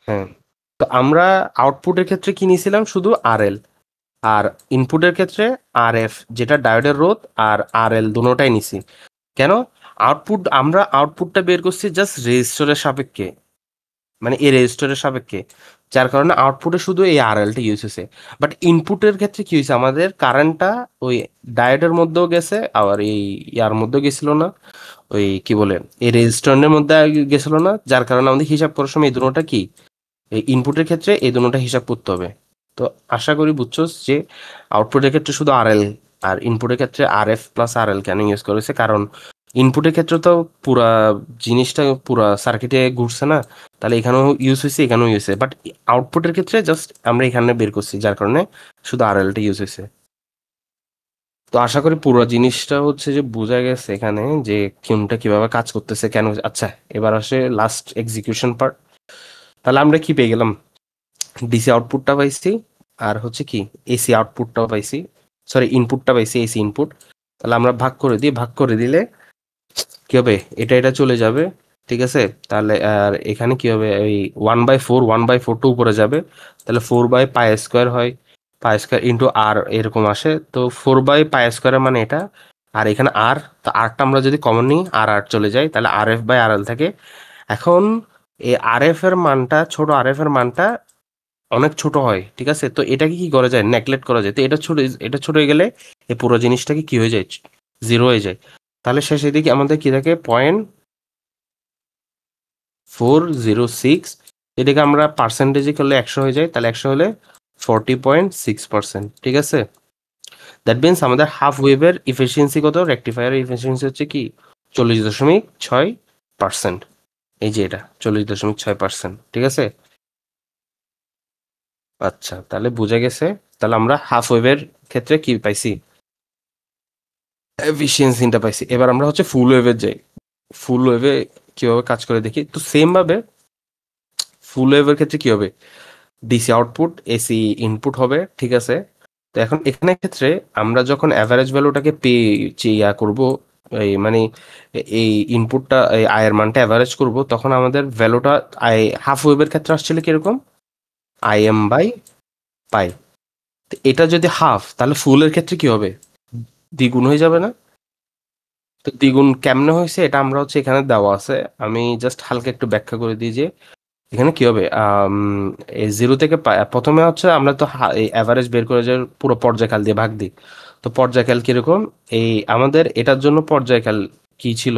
হ্যাঁ, তো আমরা আউটপুটের ক্ষেত্রে কি নিয়েছিলাম, শুধু আর এল, আর ইনপুটের ক্ষেত্রে আর এফ, যেটা ডায়োডের রোধ, আর আর এল দুটোটাই নিছি। কেন, আউটপুট আমরা আউটপুটটা বের করছি জাস্ট রেজিস্টরের সাপেক্ষে, মানে এই রেজিস্টরের সাপেক্ষে, যার কারণে আউটপুটে শুধু এই আর এলটা ইউজ হয়েছে। বাট ইনপুটের ক্ষেত্রে কি হয়েছে, আমাদের কারেন্টটা ওই ডায়োডের মধ্যেও গেছে, আবার এই ইয়ার মধ্যেও গেছিল না, ওই কি বলে এই রেজিস্টরের মধ্যে গেছিল না, যার কারণে আমাদের হিসাব করার সময় এই দুটোটা কি, এই ইনপুটের ক্ষেত্রে এই দুটোটা হিসাব করতে হবে। তো আশা করি বুঝছো যে আউটপুটের ক্ষেত্রে শুধু আর এল, আর ইনপুটের ক্ষেত্রে আর এফ প্লাস আর এল কেন ইউজ করেছে, কারণ ইনপুটের ক্ষেত্রে তো পুরা জিনিসটা পুরা সার্কিটে ঘুরছে না, তাহলে এখানেও ইউজ হয়েছে এখানেও ইউজ হয়েছে, বাট আউটপুটের ক্ষেত্রে জাস্ট আমরা এখানে বের করছি, যার কারণে শুধু আর এলটা ইউজ হয়েছে। তো আশা করি পুরো জিনিসটা হচ্ছে যে বোঝা গেছে এখানে যে কোনটা কিভাবে কাজ করতেছে কেন। আচ্ছা এবার আসে লাস্ট এক্সিকিউশন পার্ট। তাহলে আমরা কি পেয়ে গেলাম, ডিসি আউটপুটটা পাইছি, আর হচ্ছে কি এসি আউটপুটটাও পাইছি, সরি ইনপুটটা পাইছি, এসি ইনপুট। তাহলে আমরা ভাগ করে দিই, ভাগ করে দিলে কি হবে, এটা এটা চলে যাবে। ঠিক আছে, তাহলে আর এখানে কি হবে, এই 1/4 1/4 টু উপরে যাবে, তাহলে 4/π² হয়, পাই স্কোয়ার ইন্টু আর এরকম আসে। তো 4/π² মানে এটা, আর এখানে আর, তো আরটা আমরা যদি কমন নিই আর আর চলে যায়, তাহলে আর এফ বাই আর এল থাকে। এখন এই আর এফ এর মানটা, ছোট আর এফ এর মানটা অনেক ছোট হয়। ঠিক আছে, তো এটাকে কি করা যায়, নেগলেক্ট করা যায়। তো এটা ছোট হয়ে গেলে এই পুরো জিনিসটাকে কি হয়ে যায়, 0 হয়ে যায়। তাহলে শেষের দিকে আমাদের কি থাকে, 0.406। এটাকে আমরা পার্সেন্টেজে করলে 100 হয়ে যায়, তাহলে 100 হলে 40.6%। ঠিক আছে, দ্যাট মিনস আমাদের হাফ ওয়েভের ইফিসিয়েন্সি কত, রেকটিফায়ারের ইফিসিয়েন্সি হচ্ছে কি 40.6%। এই যে এটা 40.6%, ঠিক আছে। আচ্ছা, তাহলে বোঝা গেছে। তাহলে আমরা হাফ ওয়েভের ক্ষেত্রে কি পাইছি, এফিসিয়েন্সিটা পাইছি। এবার আমরা হচ্ছে ফুল ওয়েভের যাই। ফুল ওয়েভে কিভাবে কাজ করে দেখি। তো সেম ভাবে ফুল ওয়েভের ক্ষেত্রে কি হবে, ডিসি আউটপুট এসি ইনপুট হবে, ঠিক আছে। তো এখন এখানে ক্ষেত্রে আমরা যখন অ্যাভারেজ ভ্যালুটাকে ইয়া করব, এই মানে এই ইনপুটটা এই আয়ের মানটা অ্যাভারেজ করব, তখন আমাদের ভ্যালুটা আই হাফ ওয়েভের ক্ষেত্রে আসছিল কিরকম, আই এম বাই পাই। তো এটা যদি হাফ, তাহলে ফুলের ক্ষেত্রে কি হবে, দ্বিগুণ হয়ে যাবে না। তো দ্বিগুণ কেমনে হয়েছে এটা আমরা হচ্ছে এখানে দেওয়া আছে। আমি জাস্ট হালকা একটু ব্যাখ্যা করে দিই যে এখানে কি হবে। এই জিরো থেকে প্রথমে হচ্ছে আমরা তো এই অ্যাভারেজ বের করে যে পুরো পর্যায়কাল দিয়ে ভাগ দিই। তো পর্যায়কাল কিরকম, এই আমাদের এটার জন্য পর্যায়কাল কি ছিল,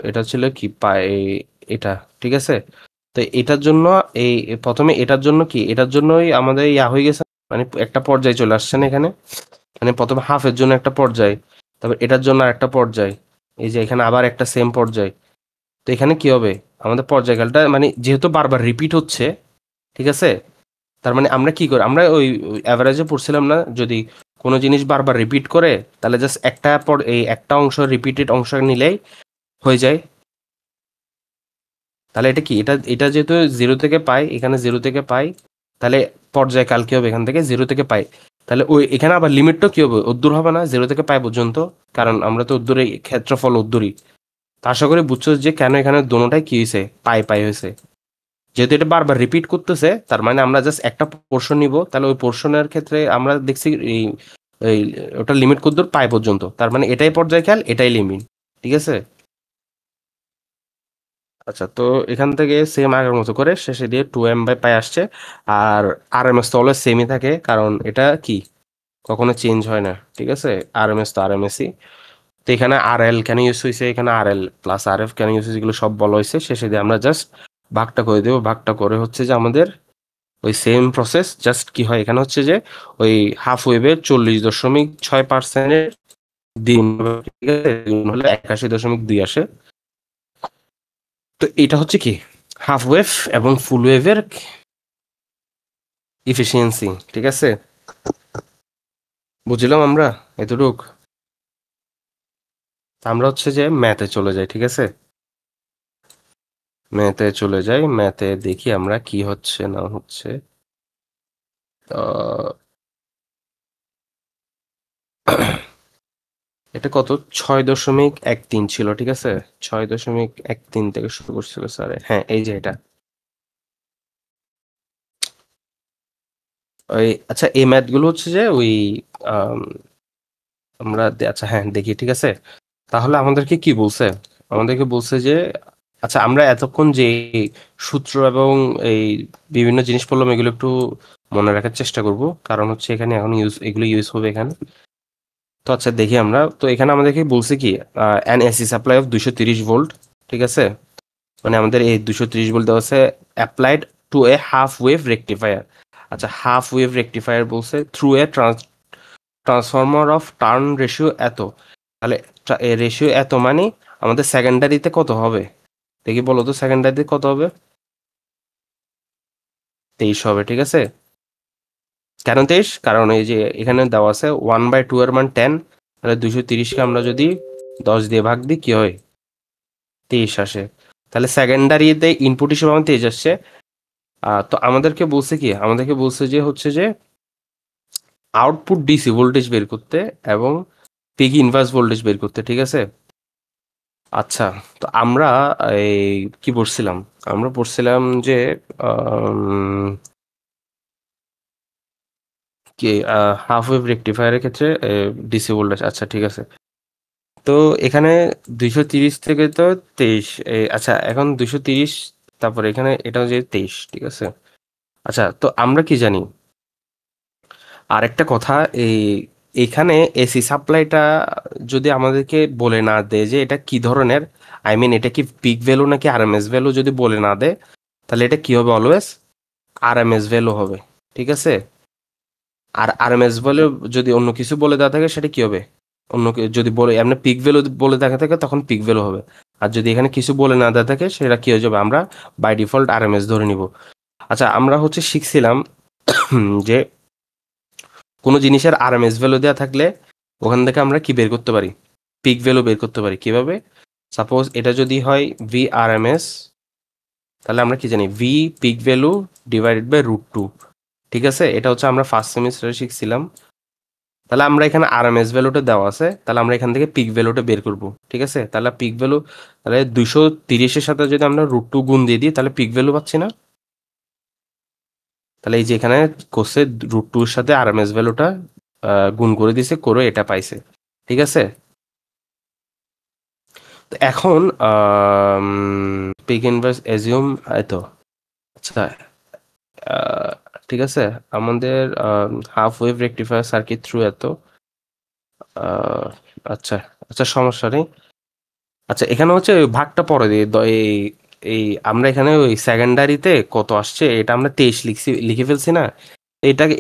এটা ছিল কি পাই, এটা, ঠিক আছে। তো এটার জন্য এই প্রথমে এটার জন্য কি, এটার জন্যই আমাদের ইয়া হয়ে গেছে, মানে একটা পর্যায় চলে আসছে না এখানে। মানে প্রথমে হাফের জন্য একটা পর্যায়, তারপর এটার জন্য আরেকটা পর্যায়, এই যে এখানে আবার একটা সেম পর্যায়। তো এখানে কি হবে, আমাদের পর্যায়কালটা মানে যেহেতু বারবার রিপিট হচ্ছে, ঠিক আছে। তার মানে আমরা কি করি, আমরা ওই অ্যাভারেজে পড়ছিলাম না, যদি কোনো জিনিস বারবার রিপিট করে তাহলে জাস্ট একটা পর এই একটা অংশ রিপিটেড অংশ নিলেই হয়ে যায়। তাহলে এটা কি, এটা এটা যেহেতু জিরো থেকে পাই, এখানে জিরো থেকে পাই, তাহলে পর্যায়কাল কি হবে, এখান থেকে জিরো থেকে পাই। তাহলে ওই এখানে আবার লিমিটটা কি হবে, উদ্দূর হবে না জিরো থেকে পাই পর্যন্ত, কারণ আমরা তো উদ্দূরে ক্ষেত্রফল উদ্দূরই। তা আশা করি বুঝছো যে কেন এখানে দোনোটাই কি হয়েছে, পাই পাই হয়েছে। যেহেতু এটা বারবার রিপিট করতেছে, তার মানে আমরা জাস্ট একটা পোর্শন নিব, তাহলে ওই পোর্শনের ক্ষেত্রে আমরা দেখছি এই এই ওটা লিমিট কতদূর, পাই পর্যন্ত, তার মানে এটাই পর্যায়কাল এটাই লিমিট, ঠিক আছে। আচ্ছা, তো এখান থেকে সেম আগের মতো করে শেষে দিয়ে 2m/π আসছে। আর আরএমএস তো অলওয়েজ সেমই থাকে, কারণ এটা কি কখনো চেঞ্জ হয় না, ঠিক আছে। আরএমএস তো আরএমএসই। তো এখানে আর এল কেন ইউজ হয়েছে, এখানে আর এল প্লাস আর এফ কেন ইউজ হয়েছে, এগুলো সব বলা হয়েছে। শেষে দিয়ে আমরা জাস্ট ভাগটা করে দেবো, ভাগটা করে হচ্ছে যে আমাদের ওই সেম প্রসেস, জাস্ট কি হয় এখানে হচ্ছে যে ওই হাফ ওয়েভের 40.6%-এর দিন, ঠিক আছে, গুণ হলে 81.2 আসে। তো এটা হচ্ছে কি হাফ ওয়েভ এবং ফুল ওয়েভের ইফিসিয়েন্সি, ঠিক আছে। বুঝলাম আমরা এতটুক। আমরা হচ্ছে যে ম্যাথে চলে যাই, ঠিক আছে। ম্যাথে চলে যাই, ম্যাথে দেখি আমরা কি হচ্ছে না হচ্ছে। আহ, এটা কত, 6.13 ছিল, ঠিক আছে। 6.13 থেকে শুরু করছিল স্যার, হ্যাঁ এই যে এটা। ওই আচ্ছা, এই ম্যাথ গুলো হচ্ছে যে ওই আম, আমরা আচ্ছা হ্যাঁ দেখি, ঠিক আছে। তাহলে আমাদেরকে কি বলছে, আমাদেরকে বলছে যে আচ্ছা আমরা এতক্ষণ যে সূত্র এবং এই বিভিন্ন জিনিস পড়লাম, এগুলো একটু মনে রাখার চেষ্টা করব, কারণ হচ্ছে এখানে এখন এগুলো ইউজ হবে এখানে। তো আচ্ছা দেখি আমরা, তো এখানে আমাদেরকে বলছে কি N AC supply of 230 volt, ঠিক আছে। মানে আমাদের এই 230 ভোল্ট দেওয়া আছে, applied to A half wave rectifier. আচ্ছা, হাফ ওয়েভ রেকটিফায়ার বলছে through a transformer of turn ratio এত। তাহলে রেশিও এত মানে আমাদের সেকেন্ডারিতে কত হবে, দেখি বলো তো সেকেন্ডারিতে কত হবে। 23 হবে, ঠিক আছে। কেন 23, কারণ এই যে এখানে দেওয়া আছে 1/2 এর মান 10। তাহলে 230কে আমরা যদি 10 দিয়ে ভাগ দিই কি হয়, 23 আসে। তাহলে সেকেন্ডারিতে ইনপুট হিসেবে আমার 23 আসছে। তো আমাদেরকে বলছে কি, আমাদেরকে বলছে যে হচ্ছে যে আউটপুট ডিসি ভোল্টেজ বের করতে এবং পিক ইনভার্স ভোল্টেজ বের করতে, ঠিক আছে। আচ্ছা, তো আমরা এই কি পড়ছিলাম, আমরা পড়ছিলাম যে আম, কি হাফ ওয়েভ রেকটিফায়ারের ক্ষেত্রে ডিসি ভোল্টেজ, আচ্ছা ঠিক আছে। তো এখানে 230 থেকে তো 23, আচ্ছা এখন 230, তারপরে এখানে এটা যে 23, ঠিক আছে। আচ্ছা, তো আমরা কি জানি আরেকটা কথা, এই এখানে এসি সাপ্লাইটা যদি আমাদেরকে বলে না দেয় যে এটা কি ধরনের, আই মিন এটা কি পিক ভ্যালু নাকি আরএমএস ভ্যালু, যদি বলে না দেয় তাহলে এটা কি হবে, অলওয়েজ আরএমএস ভ্যালু হবে, ঠিক আছে। আর আরএমএস ভ্যালু যদি অন্য কিছু বলে দেওয়া থাকে সেটা কি হবে, অন্য যদি বলে এমনি পিক ভ্যালু বলে দেখা থাকে তখন পিক ভ্যালু হবে। আর যদি এখানে কিছু বলে না দেওয়া থাকে সেটা কি হয়ে যাবে, আমরা বাই ডিফল্ট আরএমএস ধরে নিব। আচ্ছা আমরা হচ্ছে শিখছিলাম যে কোনো জিনিসের আরএমএস ভ্যালু দেওয়া থাকলে ওখান থেকে আমরা কি বের করতে পারি, পিক ভ্যালু বের করতে পারি। কিভাবে? সাপোজ এটা যদি হয় ভি আরএমএস, তাহলে আমরা কি জানি v peak value divided by √2। ঠিক আছে, এটা হচ্ছে আমরা ফার্স্ট সেমিস্টারে শিখছিলাম। তাহলে আমরা এখানে আরএমএস ভ্যালুটা দেওয়া আছে, তাহলে আমরা এখান থেকে পিক ভ্যালুটা বের করব। ঠিক আছে, তাহলে পিক ভ্যালু, তাহলে 230-এর সাথে যদি আমরা √2 গুণ দিয়ে দিই তাহলে পিক ভ্যালু পাচ্ছি না। তাহলে এই যে এখানে কোসে √2 এর সাথে আরএমএস ভ্যালুটা গুণ করে দিছে, করে এটা পাইছে। ঠিক আছে, তো এখন পিক ইনভার্স এজিউম তো আচ্ছা, আহ, ঠিক আছে, আমাদের half wave rectifier circuit through এত আহ, আচ্ছা আচ্ছা সমস্যা নেই। আচ্ছা এখানে হচ্ছে ওই ভাগটা পরে দিই এই এই আমরা এখানে ওই সেকেন্ডারিতে কত আসছে এটা আমরা 23 লিখে ফেলছি না।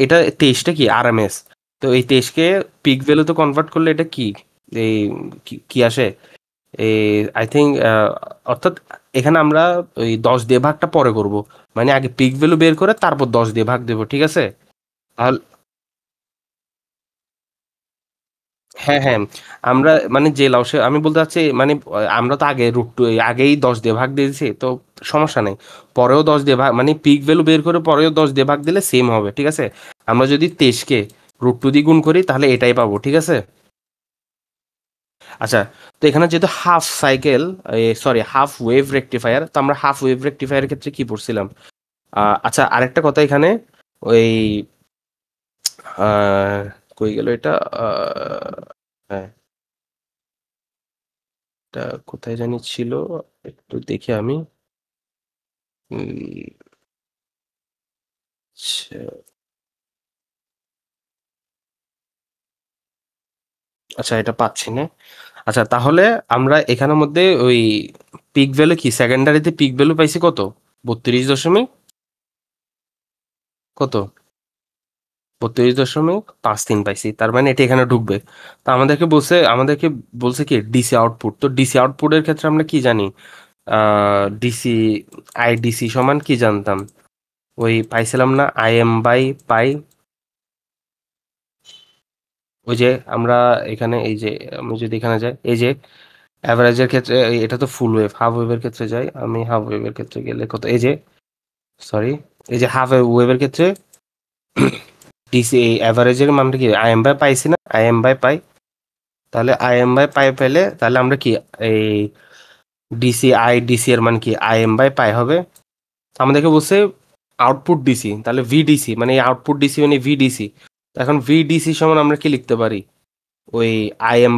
এটা 23টা কি আরএমএস, তো এই 23কে পিক ভ্যালুতে কনভার্ট করলে এটা কি এই কি আসে এই আই থিঙ্ক, অর্থাৎ এখানে আমরা ওই 10 দিয়ে ভাগটা পরে করব, মানে আগে পিক ভ্যালু বের করে তারপর 10 দিয়ে ভাগ দেবো। ঠিক আছে, তাহলে হ্যাঁ হ্যাঁ, আমরা মানে যে লাউসে আমি বলতে চাচ্ছি মানে আমরা তো আগে আগেই 10 দিয়ে ভাগ দিয়েছি তো সমস্যা নেই, পরেও 10 দিয়ে ভাগ মানে পিক ভ্যালু বের করে পরেও 10 দিয়ে ভাগ দিলে সেম হবে। ঠিক আছে, আমরা যদি 23কে √2 দিয়ে গুণ করি তাহলে এটাই পাবো। ঠিক আছে, আচ্ছা, তো এখানে যেহেতু half cycle, sorry half wave rectifier, তো আমরা হাফ ওয়েভ রেকটিফায়ারের ক্ষেত্রে কি পড়ছিলাম? আচ্ছা আরেকটা কথা এখানে ওই আহ, কই গেল এটা, হ্যাঁ এটা কোথায় জানি ছিল, একটু দেখি আমি। আচ্ছা আচ্ছা, এটা পাচ্ছি না। আচ্ছা তাহলে আমরা এখানের মধ্যে ওই পিক ভ্যালু কি সেকেন্ডারিতে পিক ভ্যালু পাইছি কত, 32 দশমিক কত, 32.53 পাইছি, তার মানে এটা এখানে ঢুকবে। তো আমাদেরকে বলছে কি ডিসি আউটপুট, তো ডিসি আউটপুটের ক্ষেত্রে আমরা কি জানি, ডিসি আইডিসি সমান কি জানতাম, ওই পাইছিলাম না আইএম বাই পাই। ওই যে আমরা এখানে এই যে আমি যদি এখানে যাই এই যে অ্যাভারেজের ক্ষেত্রে এটা তো ফুল ওয়েভ, হাফ ওয়েভের ক্ষেত্রে যাই আমি, হাফ ওয়েভের ক্ষেত্রে গেলে কত, এই যে সরি এই যে হাফ ওয়েভের ক্ষেত্রে ডিসি অ্যাভারেজের মানটা কি আইএম বাই পাইছি না, আইএম বাই পাই। তাহলে আইএম বাই পাই পেলে তাহলে আমরা কি এই ডিসি এর মান কি আইএম বাই পাই হবে। আমাদেরকে বলছে আউটপুট ডিসি, তাহলে ভিডিসি মানে আউটপুট ডিসি মানে ভিডিসি। এখন ভিডিসি সমান আমরা কি লিখতে পারি, ওই আইএম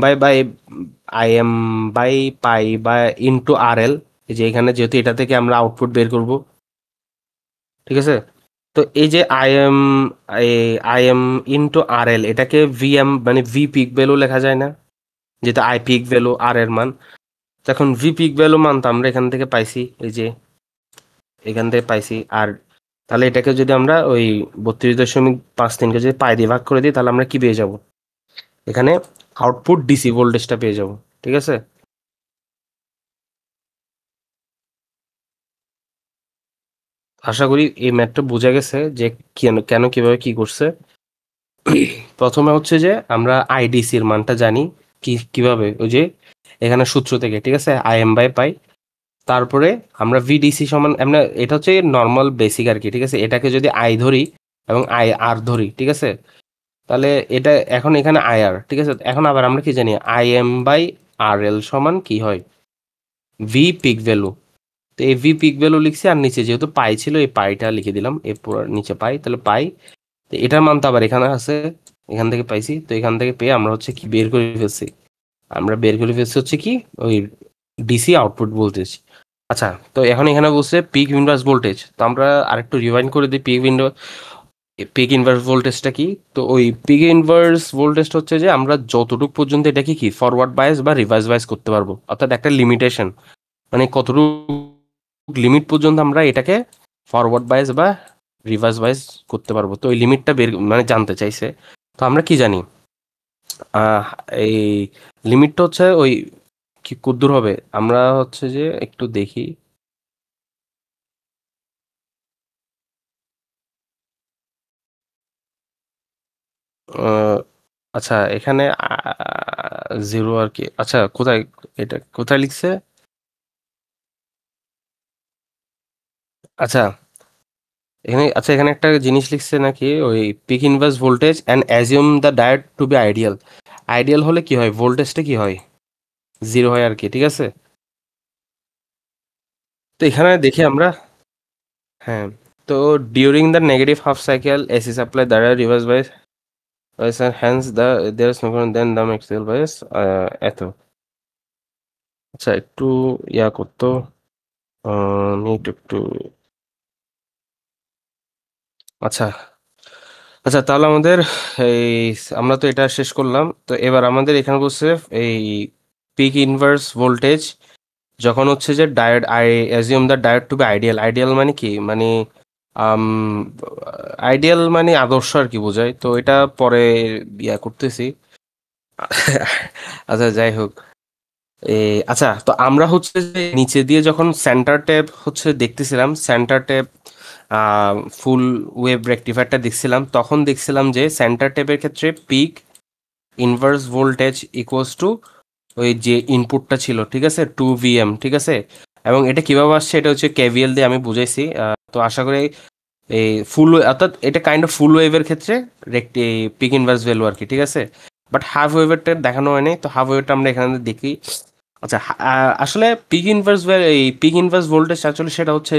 বাই পাই বা ইনটু আরএল, যে এখানে যেহেতু এটা থেকে আমরা আউটপুট বের করব। ঠিক আছে, তো এই যে আইএম ইনটু আরএল এটাকে ভিএম মানে ভি পিক ভ্যালু লেখা যায় না, যেটা আই পিক ভ্যালু আর এর মান। তো এখন ভি পিক ভ্যালু মান তো আমরা এখান থেকে পাইছি, এই যে এখান থেকে পাইছি। আর তাহলে এটাকে যদি আমরা ওই 32.53কে যদি পাই দিয়ে ভাগ করে দিই তাহলে আমরা কি পেয়ে যাব, এখানে আউটপুট ডিসি ভোল্টেজটা পেয়ে যাব। ঠিক আছে, আশা করি এই ম্যাথটা বোঝা গেছে যে কেন কেন কিভাবে কি করছে। প্রথমে হচ্ছে যে আমরা আইডিসি এর মানটা জানি কিভাবে, ওই যে এখানে সূত্র থেকে। ঠিক আছে, আইএম বাই পাই, তারপরে আমরা ভিডিসি সমান আমরা এটা হচ্ছে নর্মাল বেসিক আর কি। ঠিক আছে, এটাকে যদি আই ধরি এবং আই আর ধরি, ঠিক আছে, তাহলে এটা এখন এখানে আই আর। ঠিক আছে, এখন আবার আমরা কি জানি আই এম বাই আর এল সমান কি হয়, ভি পিক ভ্যালু। তো এই ভি পিক ভ্যালু লিখছি, আর নিচে যেহেতু পাই ছিল এই পাইটা লিখে দিলাম, এই পুরো নিচে পাই, তাহলে পাই। তো এটার মান তো আবার এখানে আছে, এখান থেকে পাইছি, তো এখান থেকে পেয়ে আমরা হচ্ছে কি বের করে ফেলছি, আমরা বের করে ফেলছি হচ্ছে কি ওই ডিসি আউটপুট ভোল্টেজ। আচ্ছা, তো এখন এখানে বলছে পিক ইনভার্স ভোল্টেজ, তো আমরা আরেকটু রিভাইন্ড করে দিই পিক ইনভার্স ভোল্টেজটা কি। তো ওই পিক ইনভার্স ভোল্টেজটা হচ্ছে যে আমরা যতটুকু পর্যন্ত এটাকে কি ফরওয়ার্ড বায়াস বা রিভার্স বায়াস করতে পারবো, অর্থাৎ একটা লিমিটেশন, মানে কতটুকু লিমিট পর্যন্ত আমরা এটাকে ফরওয়ার্ড বায়াস বা রিভার্স বায়াস করতে পারবো। তো ওই লিমিটটা বের মানে জানতে চাইছে। তো আমরা কি জানি আহ এই লিমিটটা হচ্ছে ওই কি কদ্দুর হবে আমরা হচ্ছে যে একটু দেখি। আহ, আচ্ছা এখানে জিরো আর কি, আচ্ছা কোথায়, এটা কোথায় লিখছে? আচ্ছা এখানে, আচ্ছা এখানে একটা জিনিস লিখছে নাকি, ওই peak inverse voltage and assume the diode to be ideal. Ideal হলে কি হয়, ভোল্টেজটা কি হয়, জিরো হয় আর কি, ঠিক আছে। তো এখানে দেখি আমরা, হ্যাঁ, তো during the negative half cycle AC supply দ্বারা reverse bias hence the there is no then the maximal bias এত। আচ্ছা একটু ইয়া করতো, আমি একটু আচ্ছা, আচ্ছা তাহলে আমাদের এই, আমরা তো এটা শেষ করলাম, তো এবার আমাদের এখানে বলছে এই পিক ইনভার্স ভোল্টেজ যখন হচ্ছে যে diode, I assume the diode to be ideal. Ideal মানে কি, মানে আইডিয়াল মানে আদর্শ আর কি বোঝায়, তো এটা পরে ইয়া করতেছি। আচ্ছা যাই হোক, আচ্ছা তো আমরা হচ্ছে যে নিচে দিয়ে যখন সেন্টার ট্যাব হচ্ছে দেখতেছিলাম, সেন্টার ট্যাব ফুল ওয়েভ রেকটিফায়ারটা দেখছিলাম, তখন দেখছিলাম যে সেন্টার ট্যাবের ক্ষেত্রে peak inverse voltage equals to ওই যে ইনপুটটা ছিল, ঠিক আছে, 2 VM, ঠিক আছে। এবং এটা কিভাবে আসছে, এটা হচ্ছে কেভিএল দিয়ে আমি বুঝাইছি। তো আশা করি এই ফুল, অর্থাৎ এটা কাইন্ড অফ ফুল ওয়েভের ক্ষেত্রে রেক্টি পিক ইনভার্স ভ্যালু আর কি, ঠিক আছে। বাট হাফ ওয়েভেরটা দেখানো হয়নি, তো হাফ ওয়েভটা আমরা এখানে দেখি। আচ্ছা আসলে পিক ইনভার্স, এই পিক ইনভার্স ভোল্টেজ আসলে সেটা হচ্ছে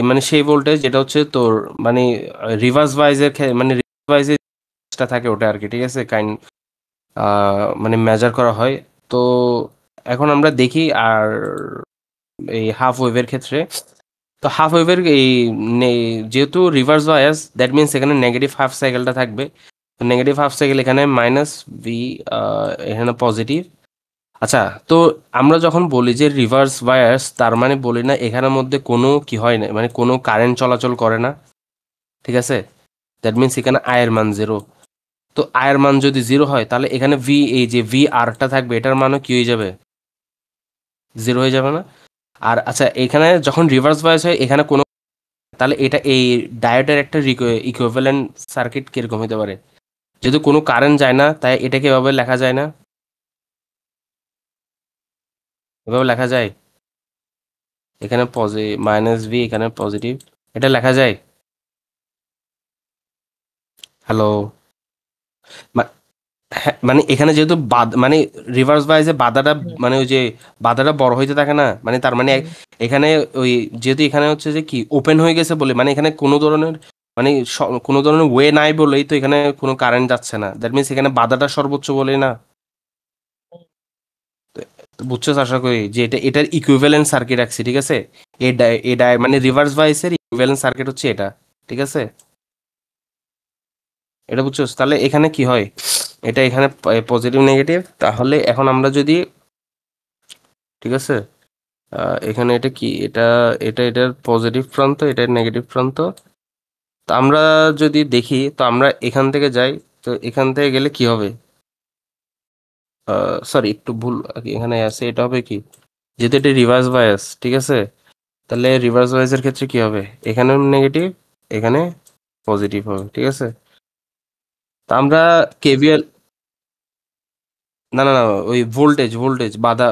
মানে সেই ভোল্টেজ যেটা হচ্ছে তোর মানে রিভার্স বাইজের মানে রিভার্স বাইজের থাকে ওটা আর কি, ঠিক আছে, মানে মেজার করা হয়। তো এখন আমরা দেখি আর এই হাফ ওয়েভের ক্ষেত্রে, তো হাফ ওয়েভের এই যেহেতু রিভার্স বায়াস, দ্যাট মিনস এখানে নেগেটিভ হাফ সাইকেলটা থাকবে। তো নেগেটিভ হাফ সাইকেল এখানে মাইনাস ভি, এখানে পজিটিভ। আচ্ছা, তো আমরা যখন বলি যে রিভার্স বায়াস, তার মানে বলি না এখানের মধ্যে কোনো কি হয় না, মানে কোনো কারেন্ট চলাচল করে না, ঠিক আছে। দ্যাট মিনস এখানে আয়ের মান জিরো। তো আয়ের মান যদি জিরো হয় তাহলে এখানে ভি, এই যে ভি আরটা থাকবে, এটার মানও কি হয়ে যাবে, জিরো হয়ে যাবে না। আর আচ্ছা এখানে যখন রিভার্স বায়াস হয় এখানে কোনো, তাহলে এটা এই ডায়োডের একটা ইকুইভ্যালেন্ট সার্কিট কিরকম হতে পারে, যেহেতু কোনো কারেন্ট যায় না তাই এটাকে এভাবে লেখা যায় না, এভাবে লেখা যায়, এখানে মাইনাস ভি, এখানে পজিটিভ, এটা লেখা যায়। হ্যালো, হ্যাঁ, মানে এখানে যেহেতু মানে রিভার্স বাইজে বাধাটা, মানে ওই যে বাধাটা বড় হইতে থাকে না, মানে তার মানে এখানে ওই, যেহেতু এখানে হচ্ছে যে কি ওপেন হয়ে গেছে বলে, মানে এখানে কোনো ধরনের মানে কোনো ধরনের ওয়ে নাই বলেই তো এখানে কোনো কারেন্ট যাচ্ছে না, দ্যাট মিনস এখানে বাধাটা সর্বোচ্চ বলেই না। তো বুঝছো আশা করি যে এটা, এটার ইকুইভ্যালেন্ট সার্কিট রাখছি, ঠিক আছে। এটা মানে রিভার্স বাইসের ইকুইভ্যালেন্ট সার্কিট হচ্ছে এটা, ঠিক আছে। এটা বুঝছো, তাহলে এখানে কি হয়, এটা এখানে পজিটিভ নেগেটিভ, তাহলে এখন আমরা যদি, ঠিক আছে, এখানে এটা কি, এটা এটা এটার পজিটিভ প্রান্ত, এটার নেগেটিভ প্রান্ত। তো আমরা যদি দেখি, তো আমরা এখান থেকে যাই, তো এখান থেকে গেলে কি হবে, সরি একটু ভুল এখানে আছে, এটা হবে কি, যেহেতু এটা রিভার্স বায়াস, ঠিক আছে, তাহলে রিভার্স বায়াসের ক্ষেত্রে কি হবে, এখানে নেগেটিভ, এখানে পজিটিভ হবে, ঠিক আছে। তা আমরা কেভিএল, না না না, ওই ভোল্টেজ বাধা,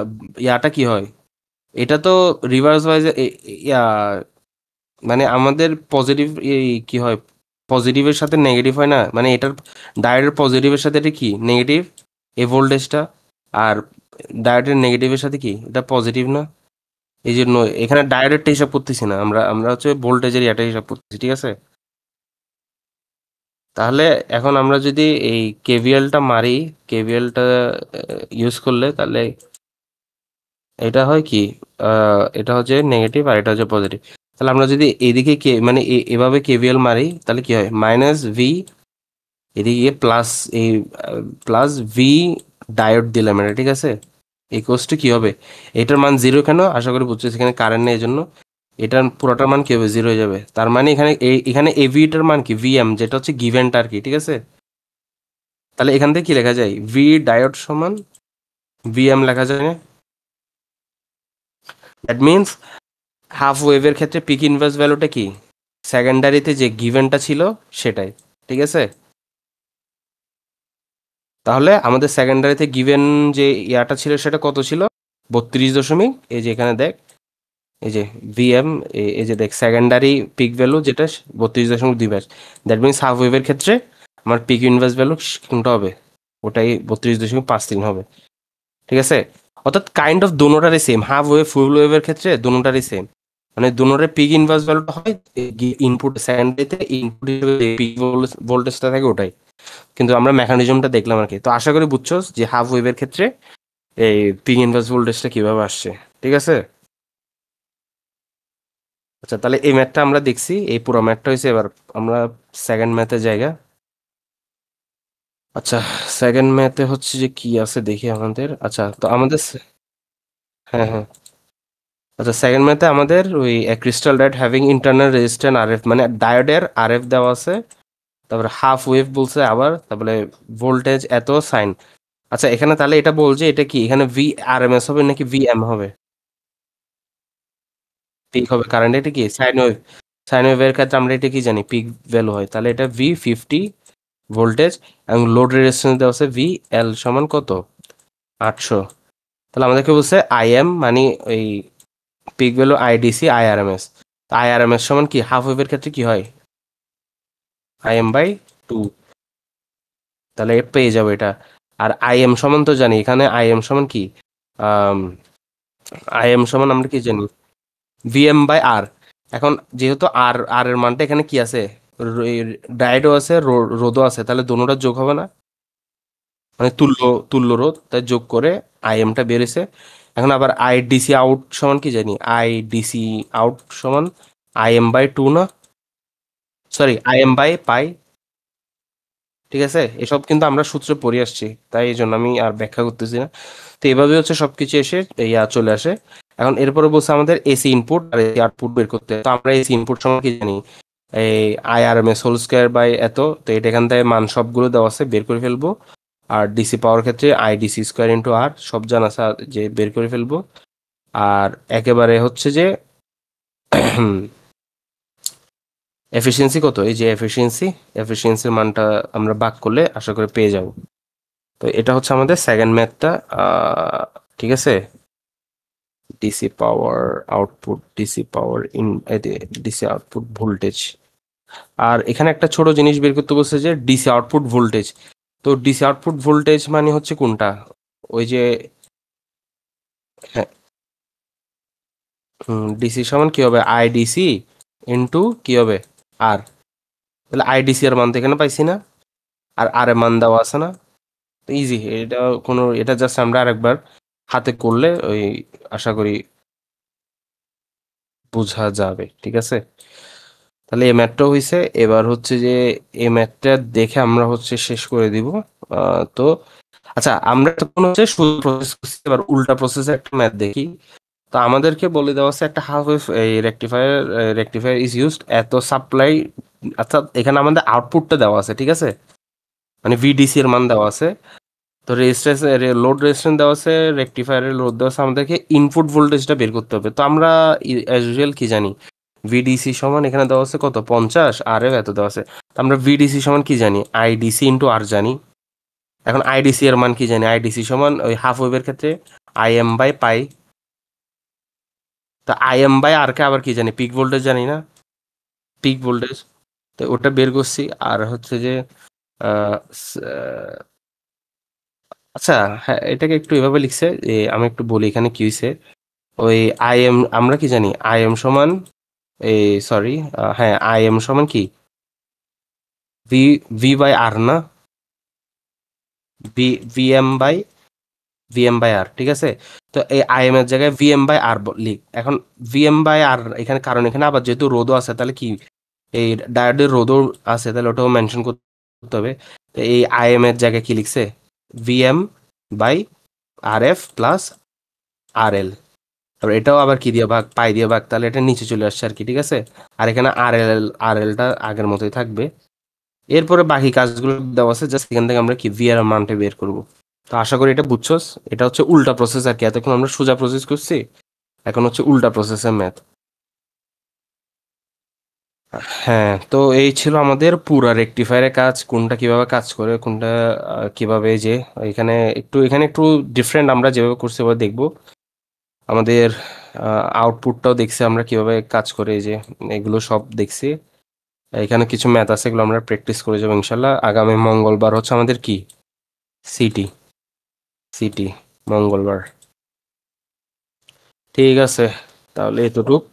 ইয়াটা কি হয়, এটা তো রিভার্স বায়াস, ইয়া মানে আমাদের পজিটিভ, এই কি হয়, পজিটিভের সাথে নেগেটিভ হয় না, মানে এটার ডায়োডের পজিটিভের সাথে এটা কি নেগেটিভ, এই ভোল্টেজটা, আর ডায়োডের নেগেটিভের সাথে কি এটা পজিটিভ না, এই জন্য এখানে ডায়োডেরটা হিসাব করতেছি না, আমরা আমরা হচ্ছে ভোল্টেজের এটা হিসাব করতেছি, ঠিক আছে। তাহলে এখন আমরা যদি এই কেভিএলটা মারি, কেভিএলটা ইউজ করলে তাহলে এটা হয় কি, এটা হচ্ছে নেগেটিভ আর এটা হচ্ছে পজিটিভ। তাহলে আমরা যদি এদিকে কে মানে এভাবে কেভিএল মারি তাহলে কি হয়, মাইনাস ভি, এদিকে প্লাস এই প্লাস ভি ডায়োড দিলাম এটা, ঠিক আছে। ইকুয়ালস টু কি হবে, এটার মান জিরো, কেন আশা করি বুঝছো, এখানে কারেন্ট নেই এই জন্য এটার পুরোটার মান কি হবে, জিরো হয়ে যাবে। তার মানে এখানে এখানে এভিটার মান কি, ভিএম, যেটা হচ্ছে গিভেনটা আর কি, ঠিক আছে। তাহলে এখান থেকে কি লেখা যায়? ভি ডায়োড সমান ভিএম লেখা যায় না? দ্যাট মিনস হাফ ওয়েভের ক্ষেত্রে পিক ইনভার্স ভ্যালুটা কি? সেকেন্ডারিতে যে গিভেনটা ছিল সেটাই, ঠিক আছে? তাহলে আমাদের সেকেন্ডারিতে গিভেন যে ইয়াটা ছিল সেটা কত ছিল? 32 দশমিক, এই যে এখানে দেখ, এই যে ভিএম, এই যে দেখ সেকেন্ডারি পিক ভ্যালু যেটা 32.25। দ্যাট মিনস হাফ ওয়েভের ক্ষেত্রে আমার পিক ইনভার্স ভ্যালু কোনটা হবে? ওটাই 32.53 হবে, ঠিক আছে? অর্থাৎ কাইন্ড অফ দোনোটারই সেম, হাফ ওয়েভ ফুল ওয়েভের ক্ষেত্রে দোনোটারই সেম, মানে দোনোটার পিক ইনভার্স ভ্যালুটা হয় ইনপুট সেকেন্ডারিতে ইনপুট হিসেবে পিক ভোল্টেজটা থাকে ওটাই। কিন্তু আমরা মেকানিজমটা দেখলাম আর কি। তো আশা করি বুঝছো যে হাফ ওয়েভের ক্ষেত্রে এই পিক ইনভার্স ভোল্টেজটা কিভাবে আসছে, ঠিক আছে? আচ্ছা, তাহলে এই ম্যাথটা আমরা দেখছি, এই পুরো ম্যাথটা হয়েছে। এবার আমরা সেকেন্ড ম্যাথের জায়গা। আচ্ছা, সেকেন্ড ম্যাথে হচ্ছে যে কি আছে দেখি আমাদের। আচ্ছা, তো আমাদের হ্যাঁ হ্যাঁ, আচ্ছা সেকেন্ড ম্যাথে আমাদের ওই crystal diode having internal resistance RF, মানে ডায়োডের আরএফ দেওয়া আছে, তারপরে হাফ ওয়েভ বলছে আবার, তারপরে ভোল্টেজ এত সাইন। আচ্ছা, এখানে তাহলে এটা বলছে এটা কি এখানে ভি আর এম এস হবে নাকি ভি এম হবে? পিক হবে, কারণ এটা কি সাইন ওয়েভ। সাইন ওয়েভের ক্ষেত্রে আমরা এটা কি জানি, পিক ভ্যালু হয়। তাহলে এটা ভি 50 ভোল্টেজ, এবং লোড রেজিস্ট্যান্স দেওয়া আছে ভি এল সমান কত? 800। তাহলে আমাদেরকে বলছে আই এম মানে ওই peak value IDC I R M S. I R M S সমান কি হাফ ওয়েভের ক্ষেত্রে কি হয়? I M by 2। তাহলে পেয়ে যাবো এটা। আর আই এম সমান তো জানি, এখানে আই এম সমান কি, আই এম সমান আমরা কি জানি, ভিএম বাই আর। এখন যেহেতু আর আর এর মানটা এখানে কি আছে, ডায়োডও আছে, রোধও আছে, তাহলে দোনোটা যোগ হবে না? মানে তুল্য, তুল্য রোধ, তাই যোগ করে আই এমটা বেরিয়েছে। এখন আবার আই ডিসি আউট সমান কি জানি, আই ডিসি আউট সমান আই এম বাই 2 না, sorry I M by pi, ঠিক আছে? এসব কিন্তু আমরা সূত্রে পড়ে আসছি, তাই এই জন্য আমি আর ব্যাখ্যা করতেছি না। তো এইভাবে হচ্ছে সবকিছু এসে ইয়া চলে আসে। এখন এরপরে বলছে আমাদের এসি ইনপুট আর এসি আউটপুট বের করতে। তো আমরা এসি ইনপুট সময় কি জানি, এই I R M S whole square by এত। তো এটা এখান থেকে মান সবগুলো দেওয়া আছে, বের করে ফেলবো। আর ডিসি পাওয়ার ক্ষেত্রে আই ডিসি স্কোয়ার ইন্টু আর সব জানা আছে, যে বের করে ফেলবো। আর একেবারে হচ্ছে যে এফিসিয়েন্সি কত, এই যে এফিসিয়েন্সি, এফিসিয়েন্সির মানটা আমরা ভাগ করলে আশা করি পেয়ে যাব। তো এটা হচ্ছে আমাদের সেকেন্ড ম্যাথটা, ঠিক আছে? DC power output, DC power in, DC output voltage. আর এখানে একটা ছোট জিনিস বের করতে বলছে যে ডিসি আউটপুট ভোল্টেজ। তো ডিসি আউটপুট ভোল্টেজ মানে হচ্ছে কোনটা, ওই যে ডিসি সমান কি হবে, আইডিসি ইন্টু কি হবে, আর। তাহলে আইডিসি এর মান তো এখানে পাইছি না, আর আর এর মান দেওয়া আছে না। ইজি, এটা কোনো, এটা জাস্ট আমরা আরেকবার হাতে করলে ওই আশা করি বোঝা যাবে, ঠিক আছে? তাহলে এই ম্যাথটা হইছে। এবার হচ্ছে যে এই ম্যাথটা দেখে আমরা হচ্ছে শেষ করে দিব। তো আচ্ছা, আমরা তখন হচ্ছে শুধু প্রসেস করছি, এবার উল্টা প্রসেসে একটা ম্যাথ দেখি। তো আমাদেরকে বলে দেওয়া আছে একটা হাফ ওয়েভ এই রেকটিফায়ার, রেকটিফায়ার ইজ ইউজড এত সাপ্লাই। অর্থাৎ এখানে আমাদের আউটপুটটা দেওয়া আছে, ঠিক আছে? মানে ভিডিসি এর মান দেওয়া আছে। তো রেজিস্ট্যান্স, লোড রেজিস্ট্যান্স দেওয়া আছে, রেকটিফায়ারের লোড দেওয়া আছে, আমাদেরকে ইনপুট ভোল্টেজটা বের করতে হবে। তো আমরা অ্যাজ ইউজুয়াল কি জানি, ভিডিসি সমান এখানে দেওয়া আছে কত, 50, আর এর এত দেওয়া আছে। তো আমরা ভিডিসি সমান কি জানি, আইডিসি ইন্টু আর জানি। এখন আইডিসি এর মান কি জানি, আইডিসি সমান ওই হাফ ওয়েভের ক্ষেত্রে আই এম বাই পাই। তা আই এম বাই আর কে আবার কি জানি, পিক ভোল্টেজ জানি না, পিক ভোল্টেজ। তো ওটা বের করছি। আর হচ্ছে যে আহ, আচ্ছা, হ্যাঁ এটাকে একটু এভাবে লিখছে যে, আমি একটু বলি এখানে কি হয়েছে। ওই আই এম আমরা কি জানি, আই এম সমান এই, সরি, হ্যাঁ আই এম সমান কি, ভি, ভি বাই আর না, V, V M by, V M by R, ঠিক আছে? তো এই আই এম এর জায়গায় ভি এম বাই আর লিখ। এখন ভি এম বাই আর এখানে, কারণ এখানে আবার যেহেতু রোদও আছে, তাহলে কি এই ডায়োডের রোদও আছে, তাহলে ওটাও মেনশন করতে হবে। তো এই আই এম এর জায়গায় কি লিখছে, V M by R F plus R L. তারপর এটাও আবার কি দিয়ে ভাগ, পাই দিয়ে ভাগ, তাহলে এটা নিচে চলে আসছে আর কি, ঠিক আছে? আর এখানে আর এল, আর এলটা আগের মতোই থাকবে। এরপরে বাকি কাজগুলো দেওয়া আছে, জাস্ট এখান থেকে আমরা কি ভি আর মানটা বের করব। তো আশা করি এটা বুঝছস। এটা হচ্ছে উল্টা প্রসেস আর কি, এতক্ষণ আমরা সোজা প্রসেস করছি, এখন হচ্ছে উল্টা প্রসেসের ম্যাথ। হ্যাঁ, তো এই ছিল আমাদের পুরা রেকটিফায়ারের কাজ, কোনটা কিভাবে কাজ করে, কোনটা কিভাবে এই যে এখানে একটু ডিফারেন্ট আমরা যেভাবে করছি এবার দেখবো। আমাদের আউটপুটটাও দেখছি আমরা কিভাবে কাজ করে, এই যে এগুলো সব দেখছি। এখানে কিছু ম্যাথ আছে, এগুলো আমরা প্র্যাকটিস করে যাবো ইনশাল্লাহ। আগামী মঙ্গলবার হচ্ছে আমাদের কি সিটি, সিটি মঙ্গলবার। ঠিক আছে, তাহলে এতটুক।